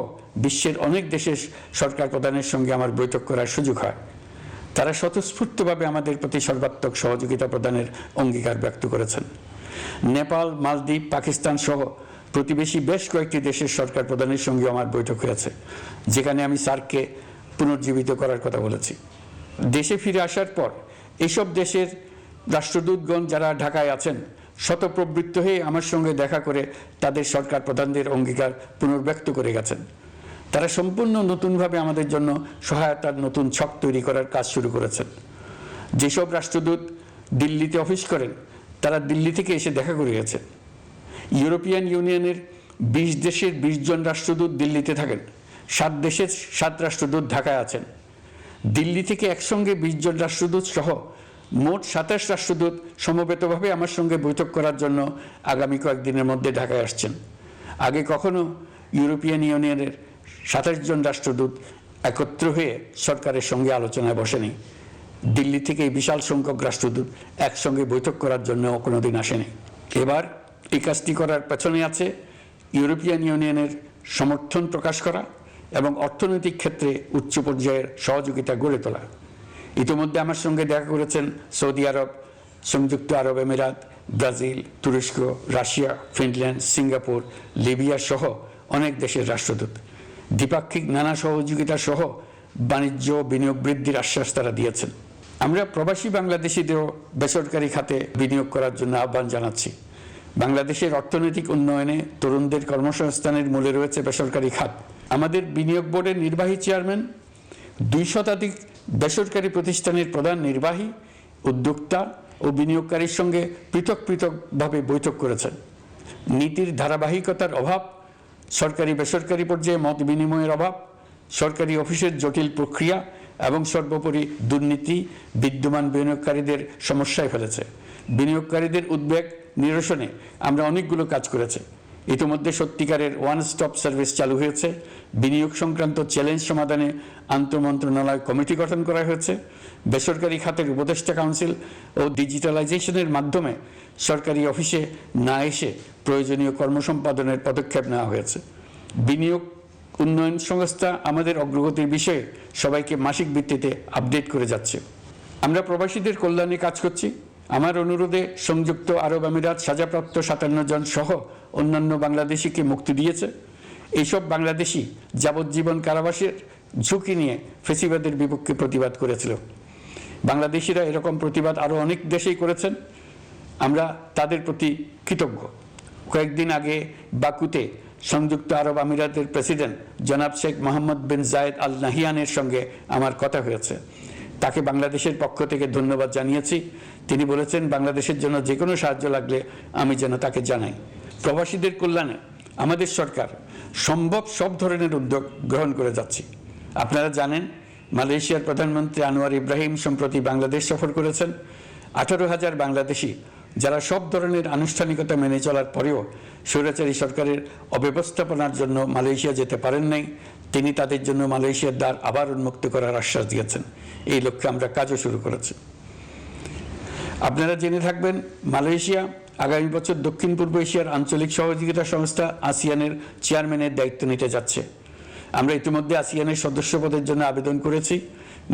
বিশ্বের অনেক দেশের সরকার প্রধানের সঙ্গে আমার বৈঠক করার সুযোগ হয়। তারা স্বতঃস্ফূর্তভাবে আমাদের প্রতি সর্বাত্মক সহযোগিতা প্রদানের অঙ্গীকার ব্যক্ত করেছেন। নেপাল, মালদ্বীপ, পাকিস্তান সহ প্রতিবেশী বেশ কয়েকটি দেশের সরকার প্রধানের সঙ্গে আমার বৈঠক হয়েছে, যেখানে আমি সার্ককে পুনর্জীবিত করার কথা বলেছি। দেশে ফিরে আসার পর এইসব দেশের রাষ্ট্রদূতগণ যারা ঢাকায় আছেন স্বতঃপ্রবৃত্ত হয়ে আমার সঙ্গে দেখা করে তাদের সরকার প্রধানদের অঙ্গীকার পুনর্ব্যক্ত করে গেছেন। তারা সম্পূর্ণ নতুনভাবে আমাদের জন্য সহায়তার নতুন ছক তৈরি করার কাজ শুরু করেছেন। যেসব রাষ্ট্রদূত দিল্লিতে অফিস করেন তারা দিল্লি থেকে এসে দেখা করে গেছেন। ইউরোপিয়ান ইউনিয়নের 20 দেশের 20 জন রাষ্ট্রদূত দিল্লিতে থাকেন। 7 দেশের 7 রাষ্ট্রদূত ঢাকায় আছেন। দিল্লি থেকে একসঙ্গে 20 জন রাষ্ট্রদূত সহ মোট 27 রাষ্ট্রদূত সমবেতভাবে আমার সঙ্গে বৈঠক করার জন্য আগামী কয়েকদিনের মধ্যে ঢাকায় আসছেন। আগে কখনো ইউরোপিয়ান ইউনিয়নের 27 জন রাষ্ট্রদূত একত্র হয়ে সরকারের সঙ্গে আলোচনায় বসেনি। দিল্লি থেকে এই বিশাল সংখ্যক রাষ্ট্রদূত একসঙ্গে বৈঠক করার জন্য কোনোদিন আসেনি। এবার এই কাজটি করার পেছনে আছে ইউরোপিয়ান ইউনিয়নের সমর্থন প্রকাশ করা এবং অর্থনৈতিক ক্ষেত্রে উচ্চ পর্যায়ের সহযোগিতা গড়ে তোলা। ইতিমধ্যে আমার সঙ্গে দেখা করেছেন সৌদি আরব, সংযুক্ত আরব আমিরাত, ব্রাজিল, তুরস্ক, রাশিয়া, ফিনল্যান্ড, সিঙ্গাপুর, লিবিয়া সহ অনেক দেশের রাষ্ট্রদূত। দ্বিপাক্ষিক নানা সহযোগিতা সহ বাণিজ্য বিনিয়োগ বৃদ্ধির আশ্বাস তারা দিয়েছেন। আমরা প্রবাসী বাংলাদেশিদেরও বেসরকারি খাতে বিনিয়োগ করার জন্য আহ্বান জানাচ্ছি। বাংলাদেশের অর্থনৈতিক উন্নয়নে তরুণদের কর্মসংস্থানের মূলে রয়েছে বেসরকারি খাত। আমাদের বিনিয়োগ বোর্ডের নির্বাহী চেয়ারম্যান 2 শতাধিক বেসরকারি প্রতিষ্ঠানের প্রধান নির্বাহী, উদ্যোক্তা ও বিনিয়োগকারীর সঙ্গে পৃথক পৃথকভাবে বৈঠক করেছেন। নীতির ধারাবাহিকতার অভাব, সরকারি বেসরকারি পর্যায়ে মত বিনিময়ের অভাব, সরকারি অফিসের জটিল প্রক্রিয়া এবং সর্বোপরি দুর্নীতি বিদ্যমান বিনিয়োগকারীদের সমস্যায় ফেলেছে। বিনিয়োগকারীদের উদ্বেগ নিরসনে আমরা অনেকগুলো কাজ করেছি। ইতিমধ্যে সত্যিকারের ওয়ান স্টপ সার্ভিস চালু হয়েছে। বিনিয়োগ সংক্রান্ত চ্যালেঞ্জ সমাধানে আন্তঃমন্ত্রণালয় কমিটি গঠন করা হয়েছে। বেসরকারি খাতের উপদেষ্টা কাউন্সিল ও ডিজিটালাইজেশনের মাধ্যমে সরকারি অফিসে না এসে প্রয়োজনীয় কর্মসম্পাদনের পদক্ষেপ নেওয়া হয়েছে। বিনিয়োগ উন্নয়ন সংস্থা আমাদের অগ্রগতির বিষয়ে সবাইকে মাসিক ভিত্তিতে আপডেট করে যাচ্ছে। আমরা প্রবাসীদের কল্যাণে কাজ করছি। আমার অনুরোধে সংযুক্ত আরব আমিরাত সাজাপ্রাপ্ত 57 জন সহ অন্যান্য বাংলাদেশিকে মুক্তি দিয়েছে। এইসব বাংলাদেশি যাবজ্জীবন কারাবাসের ঝুঁকি নিয়ে ফেসিবাদের বিপক্ষে প্রতিবাদ করেছিল। বাংলাদেশিরা এরকম প্রতিবাদ আরও অনেক দেশেই করেছেন। আমরা তাদের প্রতি কৃতজ্ঞ। কয়েকদিন আগে বাকুতে সংযুক্ত আরব আমিরাতের প্রেসিডেন্ট জনাব শেখ মোহাম্মদ বিন জায়েদ আল নাহিয়ানের সঙ্গে আমার কথা হয়েছে। তাকে বাংলাদেশের পক্ষ থেকে ধন্যবাদ জানিয়েছি। তিনি বলেছেন বাংলাদেশের জন্য যে কোনো সাহায্য লাগলে আমি যেন তাকে জানাই। প্রবাসীদের কল্যাণে আমাদের সরকার সম্ভব সব ধরনের উদ্যোগ গ্রহণ করে যাচ্ছে। আপনারা জানেন মালয়েশিয়ার প্রধানমন্ত্রী আনোয়ার ইব্রাহিম সম্প্রতি বাংলাদেশ সফর করেছেন। 18,000 বাংলাদেশি যারা সব ধরনের আনুষ্ঠানিকতা মেনে চলার পরেও স্বৈরাচারী সরকারের অব্যবস্থাপনার জন্য মালয়েশিয়া যেতে পারেন নাই, তিনি তাদের জন্য মালয়েশিয়ার দ্বার আবার উন্মুক্ত করার আশ্বাস দিয়েছেন। এই লক্ষ্যে আমরা কাজও শুরু করেছি। আপনারা জেনে থাকবেন মালয়েশিয়া আগামী বছর দক্ষিণ পূর্ব এশিয়ার আঞ্চলিক সহযোগিতা সংস্থা আসিয়ানের চেয়ারম্যানের দায়িত্ব নিতে যাচ্ছে। আমরা ইতিমধ্যে আসিয়ানের সদস্য পদের জন্য আবেদন করেছি।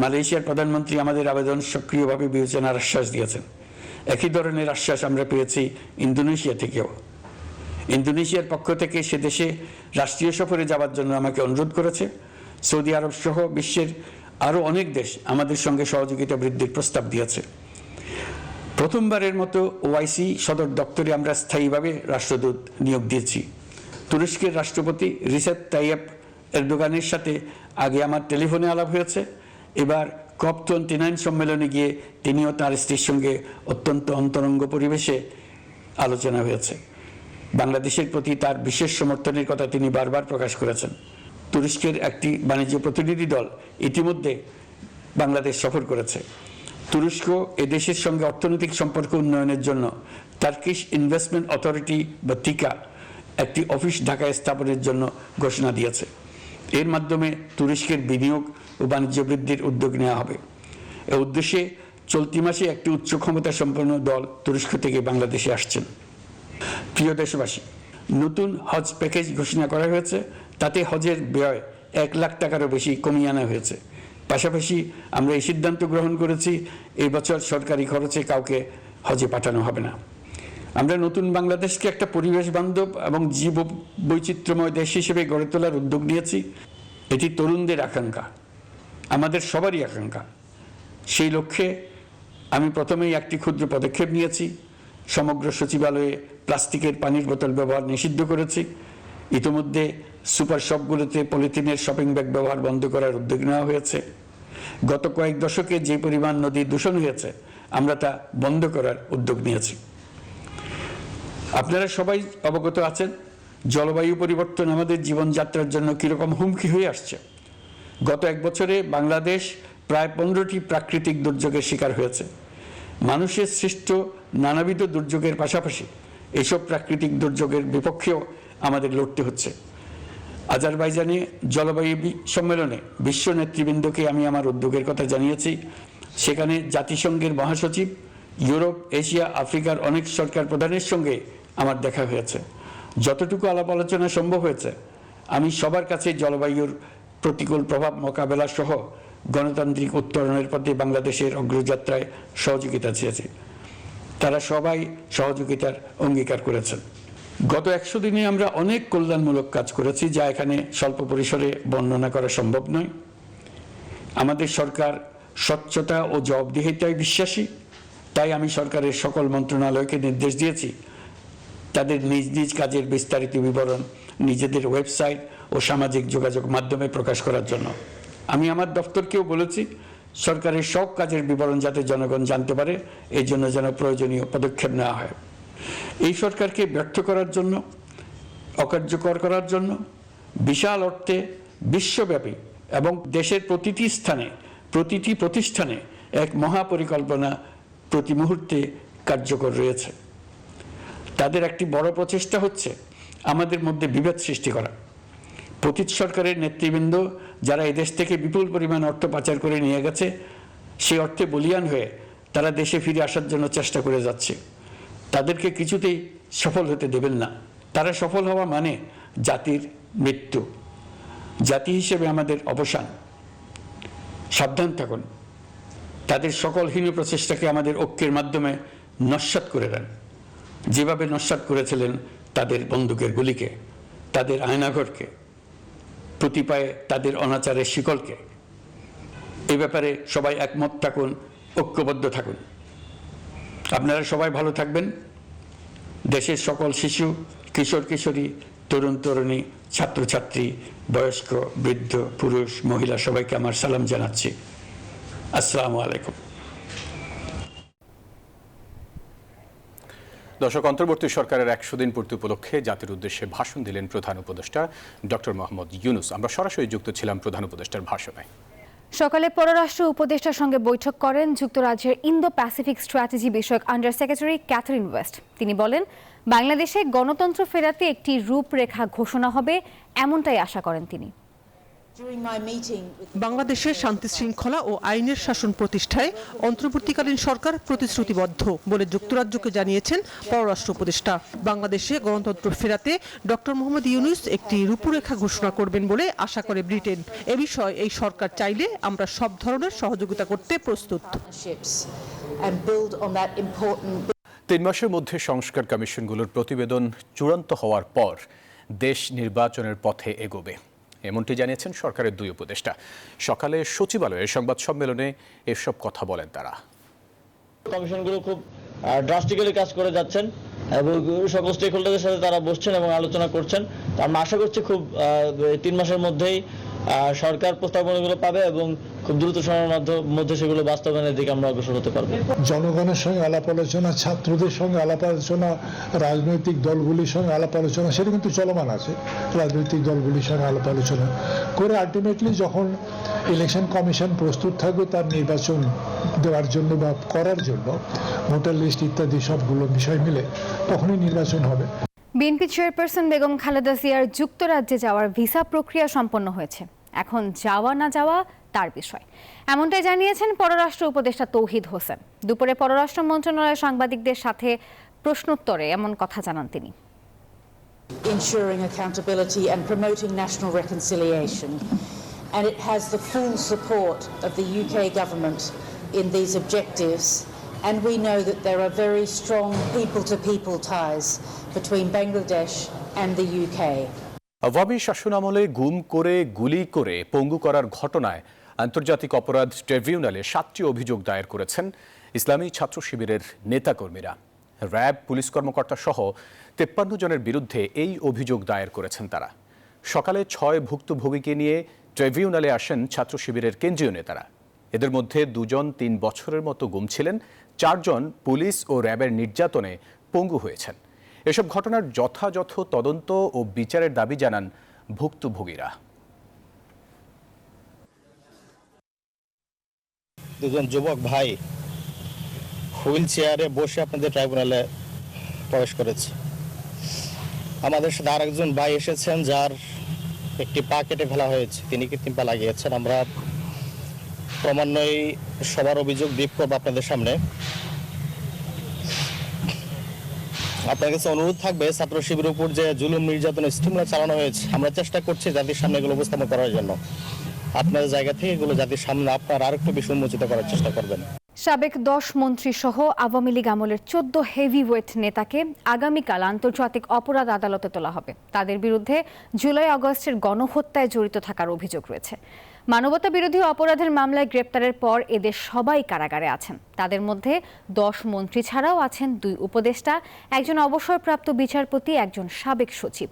মালয়েশিয়ার প্রধানমন্ত্রী আমাদের আবেদন সক্রিয়ভাবে বিবেচনার আশ্বাস দিয়েছেন। একই ধরনের আশ্বাস আমরা পেয়েছি ইন্দোনেশিয়া থেকেও। ইন্দোনেশিয়ার পক্ষ থেকে সে দেশে রাষ্ট্রীয় সফরে যাওয়ার জন্য আমাকে অনুরোধ করেছে। সৌদি আরব সহ বিশ্বের আরও অনেক দেশ আমাদের সঙ্গে সহযোগিতা বৃদ্ধির প্রস্তাব দিয়েছে। প্রথমবারের মতো ওআইসি সদর দপ্তরে আমরা স্থায়ীভাবে রাষ্ট্রদূত নিয়োগ দিয়েছি। তুরস্কের রাষ্ট্রপতি রিসেপ তাইয়েপ এরদোগানের সাথে আগে আমার টেলিফোনে আলাপ হয়েছে। এবার COP29 সম্মেলনে গিয়ে তিনিও তার স্ত্রীর সঙ্গে অত্যন্ত অন্তরঙ্গ পরিবেশে আলোচনা হয়েছে। বাংলাদেশের প্রতি তার বিশেষ সমর্থনের কথা তিনি বারবার প্রকাশ করেছেন। তুরস্কের একটি বাণিজ্য প্রতিনিধি দল ইতিমধ্যে বাংলাদেশ সফর করেছে। তুরস্ক এদেশের সঙ্গে অর্থনৈতিক সম্পর্ক উন্নয়নের জন্য টার্কিশ ইনভেস্টমেন্ট অথরিটি বা টিকা একটি অফিস ঢাকায় স্থাপনের জন্য ঘোষণা দিয়েছে। এর মাধ্যমে তুরস্কের বিনিয়োগ ও বাণিজ্য বৃদ্ধির উদ্যোগ নেওয়া হবে। এ উদ্দেশ্যে চলতি মাসে একটি উচ্চ ক্ষমতা সম্পন্ন দল তুরস্ক থেকে বাংলাদেশে আসছেন। প্রিয় দেশবাসী, নতুন হজ প্যাকেজ ঘোষণা করা হয়েছে। তাতে হজের ব্যয় 1 লাখ টাকারও বেশি কমিয়ে আনা হয়েছে। পাশাপাশি আমরা এই সিদ্ধান্ত গ্রহণ করেছি এই বছর সরকারি খরচে কাউকে হজে পাঠানো হবে না। আমরা নতুন বাংলাদেশকে একটা পরিবেশ বান্ধব এবং জীব বৈচিত্র্যময় দেশ হিসেবে গড়ে তোলার উদ্যোগ নিয়েছি। এটি তরুণদের আকাঙ্ক্ষা, আমাদের সবারই আকাঙ্ক্ষা। সেই লক্ষ্যে আমি প্রথমেই একটি ক্ষুদ্র পদক্ষেপ নিয়েছি। সমগ্র সচিবালয়ে প্লাস্টিকের পানির বোতল ব্যবহার নিষিদ্ধ করেছি। ইতিমধ্যে সুপার শপগুলোতে পলিথিনের শপিং ব্যাগ ব্যবহার বন্ধ করার উদ্যোগ নেওয়া হয়েছে। গত কয়েক দশকে যে পরিমাণ নদী দূষণ হয়েছে আমরা তা বন্ধ করার উদ্যোগ নিয়েছি। আপনারা সবাই অবগত আছেন জলবায়ু পরিবর্তন আমাদের জীবনযাত্রার জন্য কীরকম হুমকি হয়ে আসছে। গত 1 বছরে বাংলাদেশ প্রায় 15টি প্রাকৃতিক দুর্যোগের শিকার হয়েছে। মানুষের সৃষ্ট নানাবিধ দুর্যোগের পাশাপাশি এসব প্রাকৃতিক দুর্যোগের বিপক্ষেও আমাদের লড়তে হচ্ছে। আজারবাইজানে জলবায়ু সম্মেলনে বিশ্ব নেতৃবৃন্দকে আমি আমার উদ্যোগের কথা জানিয়েছি। সেখানে জাতিসংঘের মহাসচিব, ইউরোপ, এশিয়া, আফ্রিকার অনেক সরকার প্রধানের সঙ্গে আমার দেখা হয়েছে। যতটুকু আলাপ আলোচনা সম্ভব হয়েছে আমি সবার কাছে জলবায়ুর প্রতিকূল প্রভাব মোকাবেলা সহ গণতান্ত্রিক উত্তরণের পথে বাংলাদেশের অগ্রযাত্রায় সহযোগিতা চেয়েছি। তারা সবাই সহযোগিতার অঙ্গীকার করেছেন। গত 100 দিনে আমরা অনেক কল্যাণমূলক কাজ করেছি যা এখানে স্বল্প পরিসরে বর্ণনা করা সম্ভব নয়। আমাদের সরকার স্বচ্ছতা ও জবাবদিহিতায় বিশ্বাসী। তাই আমি সরকারের সকল মন্ত্রণালয়কে নির্দেশ দিয়েছি তাদের নিজ নিজ কাজের বিস্তারিত বিবরণ নিজেদের ওয়েবসাইট ও সামাজিক যোগাযোগ মাধ্যমে প্রকাশ করার জন্য। আমি আমার দপ্তরকেও বলেছি সরকারের সব কাজের বিবরণ যাতে জনগণ জানতে পারে এই জন্য যেন প্রয়োজনীয় পদক্ষেপ নেওয়া হয়। এই সরকারকে ব্যর্থ করার জন্য, অকার্যকর করার জন্য বিশাল অর্থে বিশ্বব্যাপী এবং দেশের প্রতিটি স্থানে, প্রতিটি প্রতিষ্ঠানে এক মহাপরিকল্পনা প্রতি মুহূর্তে কার্যকর রয়েছে। তাদের একটি বড় প্রচেষ্টা হচ্ছে আমাদের মধ্যে বিভেদ সৃষ্টি করা। পতিত সরকারের নেতৃবৃন্দ যারা এদেশ থেকে বিপুল পরিমাণ অর্থ পাচার করে নিয়ে গেছে, সেই অর্থে বলীয়ান হয়ে তারা দেশে ফিরে আসার জন্য চেষ্টা করে যাচ্ছে। তাদেরকে কিছুতেই সফল হতে দেবেন না। তারা সফল হওয়া মানে জাতির মৃত্যু, জাতি হিসেবে আমাদের অবসান। সাবধান থাকুন, তাদের সকল হীন প্রচেষ্টাকে আমাদের ঐক্যের মাধ্যমে নস্যাৎ করে দেন, যেভাবে নস্যাৎ করেছিলেন তাদের বন্দুকের গুলিকে, তাদের আয়নাঘরকে, প্রতি পায়ে তাদের অনাচারের শিকলকে। এই ব্যাপারে সবাই একমত থাকুন, ঐক্যবদ্ধ থাকুন। আপনারা সবাই ভালো থাকবেন। দেশের সকল শিশু, কিশোর কিশোরী, তরুণ তরুণী, ছাত্রছাত্রী, বয়স্ক, বৃদ্ধ, পুরুষ, মহিলা সবাইকে আমার সালাম জানাচ্ছি। আসসালামু আলাইকুম। দর্শক, অন্তর্বর্তী সরকারের 100 দিন পূর্তি উপলক্ষে জাতির উদ্দেশ্যে ভাষণ দিলেন প্রধান উপদেষ্টা ডক্টর মোহাম্মদ ইউনূস। আমরা সরাসরি যুক্ত ছিলাম প্রধান উপদেষ্টার ভাষণে। সকালে পররাষ্ট্র উপদেষ্টার সঙ্গে বৈঠক করেন যুক্তরাজ্যের ইন্দো প্যাসিফিক স্ট্র্যাটেজি বিষয়ক আন্ডার সেক্রেটারি ক্যাথরিন ওয়েস্ট। তিনি বলেন, বাংলাদেশে গণতন্ত্র ফেরাতে একটি রূপরেখা ঘোষণা হবে, এমনটাই আশা করেন তিনি। বাংলাদেশের শান্তি শৃঙ্খলা ও আইনের শাসন প্রতিষ্ঠায় অন্তর্বর্তীকালীন সরকার প্রতিশ্রুতিবদ্ধ বলে যুক্তরাজ্যকে জানিয়েছেন পররাষ্ট্র উপদেষ্টা। বাংলাদেশে গণতন্ত্র ফেরাতে ডক্টর মোহাম্মদ ইউনূস একটি রূপরেখা ঘোষণা করবেন বলে আশা করে ব্রিটেন। এ বিষয়ে এই সরকার চাইলে আমরা সব ধরনের সহযোগিতা করতে প্রস্তুত। 3 মাসের মধ্যে সংস্কার কমিশনগুলোর প্রতিবেদন চূড়ান্ত হওয়ার পর দেশ নির্বাচনের পথে এগোবে, এমনটি জানিয়েছেন সরকারের 2 উপদেষ্টা। সকালে সচিবালয়ে সংবাদ সম্মেলনে এসব কথা বলেন তারা। কমিশনগুলো খুব ড্রাস্টিক্যালি কাজ করে যাচ্ছেন এবং সকল স্টেক হোল্ডারদের সাথে তারা বসছেন এবং আলোচনা করছেন। আমরা আশা করছি খুব 3 মাসের মধ্যেই সরকার প্রস্তাবনাগুলো পাবে এবং খুব দ্রুত সময়ের মধ্যে সেগুলো বাস্তবায়নের দিকে আমরা অগ্রসর হতে পারবো। জনগণের সঙ্গে আলাপ আলোচনা, ছাত্রদের সঙ্গে আলাপ আলোচনা, রাজনৈতিক দলগুলির সঙ্গে আলাপ আলোচনা, সেটা কিন্তু চলমান আছে। রাজনৈতিক দলগুলির সঙ্গে আলাপ আলোচনা করে আলটিমেটলি যখন ইলেকশন কমিশন প্রস্তুত থাকবে তার নির্বাচন দেওয়ার জন্য বা করার জন্য, ভোটার লিস্ট ইত্যাদি সবগুলো বিষয় মিলে তখনই নির্বাচন হবে। বিএনপি চেয়ারপারসন বেগম খালেদা জিয়ার যুক্তরাজ্যে যাওয়ার ভিসা প্রক্রিয়া সম্পন্ন হয়েছে। এখন যাওয়া না যাওয়া তার বিষয়, এমনটাই জানিয়েছেন পররাষ্ট্র উপদেষ্টা তৌহিদ হোসেন। দুপুরে পররাষ্ট্র মন্ত্রণালয়ের সাংবাদিকদের সাথে প্রশ্নোত্তরে এমন কথা জানান তিনি। Ensuring accountability and promoting national reconciliation, and it has the full support of the UK government in these objectives. And we know that there are very strong people-to-people ties between Bangladesh and the UK. Awami শাসনামলে গুম করে, গুলি করে পঙ্গু করার ঘটনায় আন্তর্জাতিক অপরাধ ট্রাইব্যুনালে 7টি অভিযোগ দায়ের করেছেন ইসলামী ছাত্র শিবিরের নেতাকর্মীরা। র্যাব, পুলিশ কর্মকর্তা সহ 53 জনের বিরুদ্ধে এই অভিযোগ দায়ের করেছেন তারা। সকালে 6 ভুক্তভোগীকে নিয়ে ট্রাইব্যুনালে আসেন ছাত্র শিবিরের কেন্দ্রীয় নেতারা। এদের মধ্যে 2 জন 3 বছরের মতো গুম ছিলেন, 4 জন পুলিশ ও র্যাবের নির্যাতনে পঙ্গু হয়েছেন। এসব ঘটনার যথাযথ তদন্ত ও বিচারের দাবি জানান ভুক্তভোগীরা। 2 জন যুবক ভাই হুইল চেয়ারে বসে আপনাদের ট্রাইব্যুনালে প্রবেশ করেছে। আমাদের সাথে আরেকজন ভাই এসেছেন যার একটি পা কেটে ফেলা হয়েছে, তিনি কৃত্রিম পা লাগিয়েছেন। আমরা ক্রমান্বয়ে সবার অভিযোগ ব্রিফ করবো আপনাদের সামনে। আপনার কাছে অনুরোধ থাকবে, ছাত্র শিবিরের উপর যে জুলুম, নির্যাতন, স্টিমুলা চালানো হয়েছে, আমরা চেষ্টা করছি জাতির সামনে এগুলো উপস্থাপন করার জন্য। আপনাদের জায়গা থেকে এগুলো জাতির সামনে আপনার আরেকটু বেশি উন্মোচিত করার চেষ্টা করবেন। সাবেক 10 মন্ত্রী সহ আওয়ামী লীগ আমলের 14 হেভিওয়েট নেতাকে আগামীকাল আন্তর্জাতিক অপরাধ আদালতে তোলা হবে। তাদের বিরুদ্ধে জুলাই আগস্টের গণহত্যায় জড়িত থাকার অভিযোগ রয়েছে। মানবতা বিরোধী অপরাধের মামলায় গ্রেপ্তারের পর এদের সবাই কারাগারে আছেন। তাদের মধ্যে 10 মন্ত্রী ছাড়াও আছেন 2 উপদেষ্টা, একজন অবসরপ্রাপ্ত বিচারপতি, একজন সাবেক সচিব।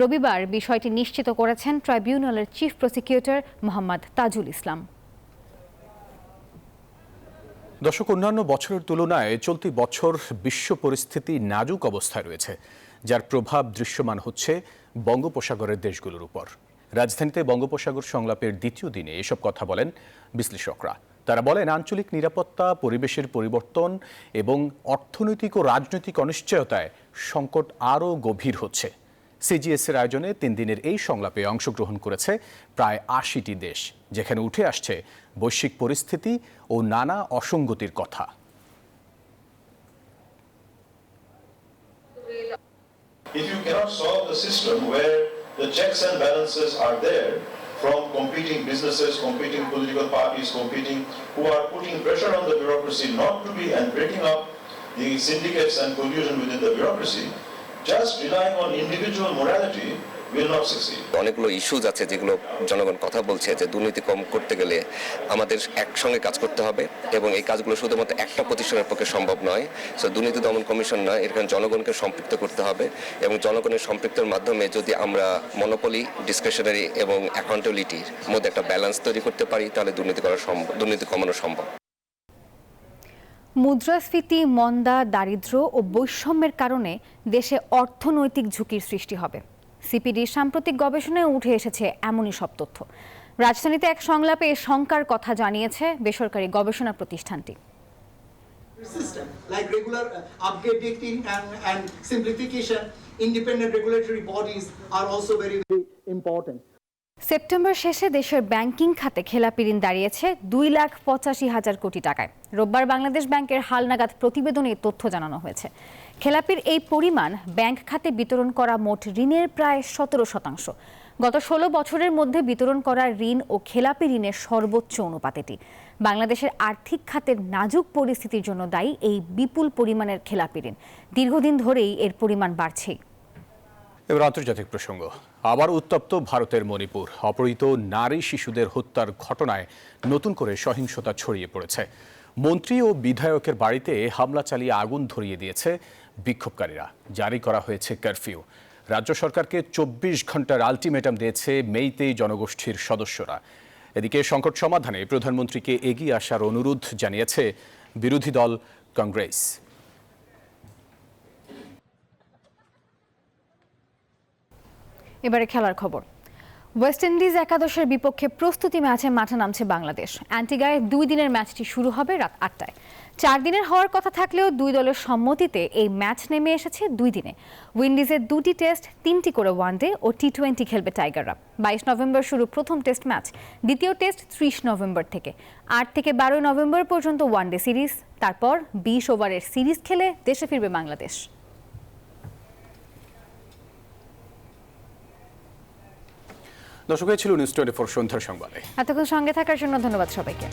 রবিবার বিষয়টি নিশ্চিত করেছেন ট্রাইব্যুনালের চিফ প্রসিকিউটর মোহাম্মদ তাজুল ইসলাম। দর্শক, অন্যান্য বছরের তুলনায় চলতি বছর বিশ্ব পরিস্থিতি নাজুক অবস্থায় রয়েছে, যার প্রভাব দৃশ্যমান হচ্ছে বঙ্গোপসাগরের দেশগুলোর উপর। রাজধানীতে বঙ্গোপসাগর সংলাপের 2য় দিনে এসব কথা বলেন বিশ্লেষকরা। তারা বলেন, আঞ্চলিক নিরাপত্তা, পরিবেশের পরিবর্তন এবং অর্থনৈতিক ও রাজনৈতিক অনিশ্চয়তায় সংকট আরও গভীর হচ্ছে। সিজিএস এর আয়োজনে 3 দিনের এই সংলাপে অংশগ্রহণ করেছে প্রায় 80টি দেশ, যেখানে উঠে আসছে বৈশ্বিক পরিস্থিতি ও নানা অসঙ্গতির কথা। If you cannot solve the system where the checks and balances are there from competing businesses, competing political parties, who are putting pressure on the bureaucracy not to be and breaking up the syndicates and collusion within the bureaucracy, just relying on individual morality will not succeed. অনেকগুলো issues আছে যেগুলো জনগণ কথা বলছে যে দুর্নীতি কম করতে গেলে আমাদের একসঙ্গে কাজ করতে হবে, এবং এই কাজগুলো শুধুমাত্র একটা প্রতিষ্ঠানের পক্ষে সম্ভব নয়। সো দুর্নীতি দমন কমিশন নয়, এখানে জনগণকে সম্পৃক্ত করতে হবে, এবং জনগণের সম্পৃক্তের মাধ্যমে যদি আমরা মনোপলি, ডিসক্রিশনারি এবং অ্যাকাউন্টেবিলিটির মধ্যে একটা ব্যালেন্স তৈরি করতে পারি, তাহলে দুর্নীতি কমানো সম্ভব। মুদ্রাস্ফীতি, মন্দা, দারিদ্র্য ও বৈষম্যের কারণে দেশে অর্থনৈতিক ঝুঁকির সৃষ্টি হবে। সিপিডির সাম্প্রতিক গবেষণায় উঠে এসেছে এমনই সব তথ্য। রাজধানীতে এক সংলাপে এ শঙ্কার কথা জানিয়েছে বেসরকারি গবেষণা প্রতিষ্ঠানটি। System like regular updating and simplification, independent regulatory bodies are also very important. September শেষে দেশের ব্যাংকিং খাতে খেলাপি ঋণ দাঁড়িয়েছে 2,85,000 কোটি টাকায়। রোববার বাংলাদেশ ব্যাংকের হালনাগাদ প্রতিবেদনে এই তথ্য জানানো হয়েছে। খেলাপির এই পরিমাণ ব্যাংক খাতে বিতরণ করা মোট ঋণের প্রায় 17%। গত 16 বছরের মধ্যে বিতরণ করা ঋণ ও খেলাপি ঋণের সর্বোচ্চ অনুপাত এটি। বাংলাদেশের আর্থিক খাতের নাজুক পরিস্থিতির জন্য দায়ী এই বিপুল পরিমাণের খেলাপি ঋণ। দীর্ঘদিন ধরেই এর পরিমাণ বাড়ছেই। এবার আন্তর্জাতিক প্রসঙ্গ। আবার উত্তপ্ত ভারতের মণিপুর। অপহৃত নারী শিশুদের হত্যার ঘটনায় নতুন করে সহিংসতা ছড়িয়ে পড়েছে। মন্ত্রী ও বিধায়কের বাড়িতে হামলা চালিয়ে আগুন ধরিয়ে দিয়েছে বিক্ষোভকারীরা। জারি করা হয়েছে কারফিউ। রাজ্য সরকারকে 24 ঘন্টার আলটিমেটাম দিয়েছে মেইতেই জনগোষ্ঠীর সদস্যরা। এদিকে সংকট সমাধানে প্রধানমন্ত্রীকে এগিয়ে আসার অনুরোধ জানিয়েছে বিরোধী দল কংগ্রেস। এবারে খেলার খবর। ওয়েস্ট ইন্ডিজ একাদশের বিপক্ষে প্রস্তুতি ম্যাচে মাঠে নামছে বাংলাদেশ। অ্যান্টিগায় 2 দিনের ম্যাচটি শুরু হবে রাত 8টায়। 4 দিনের হওয়ার কথা থাকলেও দুই দলের সম্মতিতে এই ম্যাচ নেমে এসেছে 2 দিনে। উইন্ডিজের 2টি টেস্ট, 3টি করে ওয়ানডে ও টি20 খেলবে টাইগাররা। 22 নভেম্বর শুরু প্রথম টেস্ট ম্যাচ, দ্বিতীয় টেস্ট 30 নভেম্বর থেকে। 8 থেকে 12 নভেম্বর পর্যন্ত ওয়ানডে সিরিজ, তারপর 20 ওভারের সিরিজ খেলে দেশে ফিরবে বাংলাদেশ। দর্শক, ছিল নিউজ 24 সন্ধ্যার সংবাদে। এতক্ষণ সঙ্গে থাকার জন্য ধন্যবাদ সবাইকে।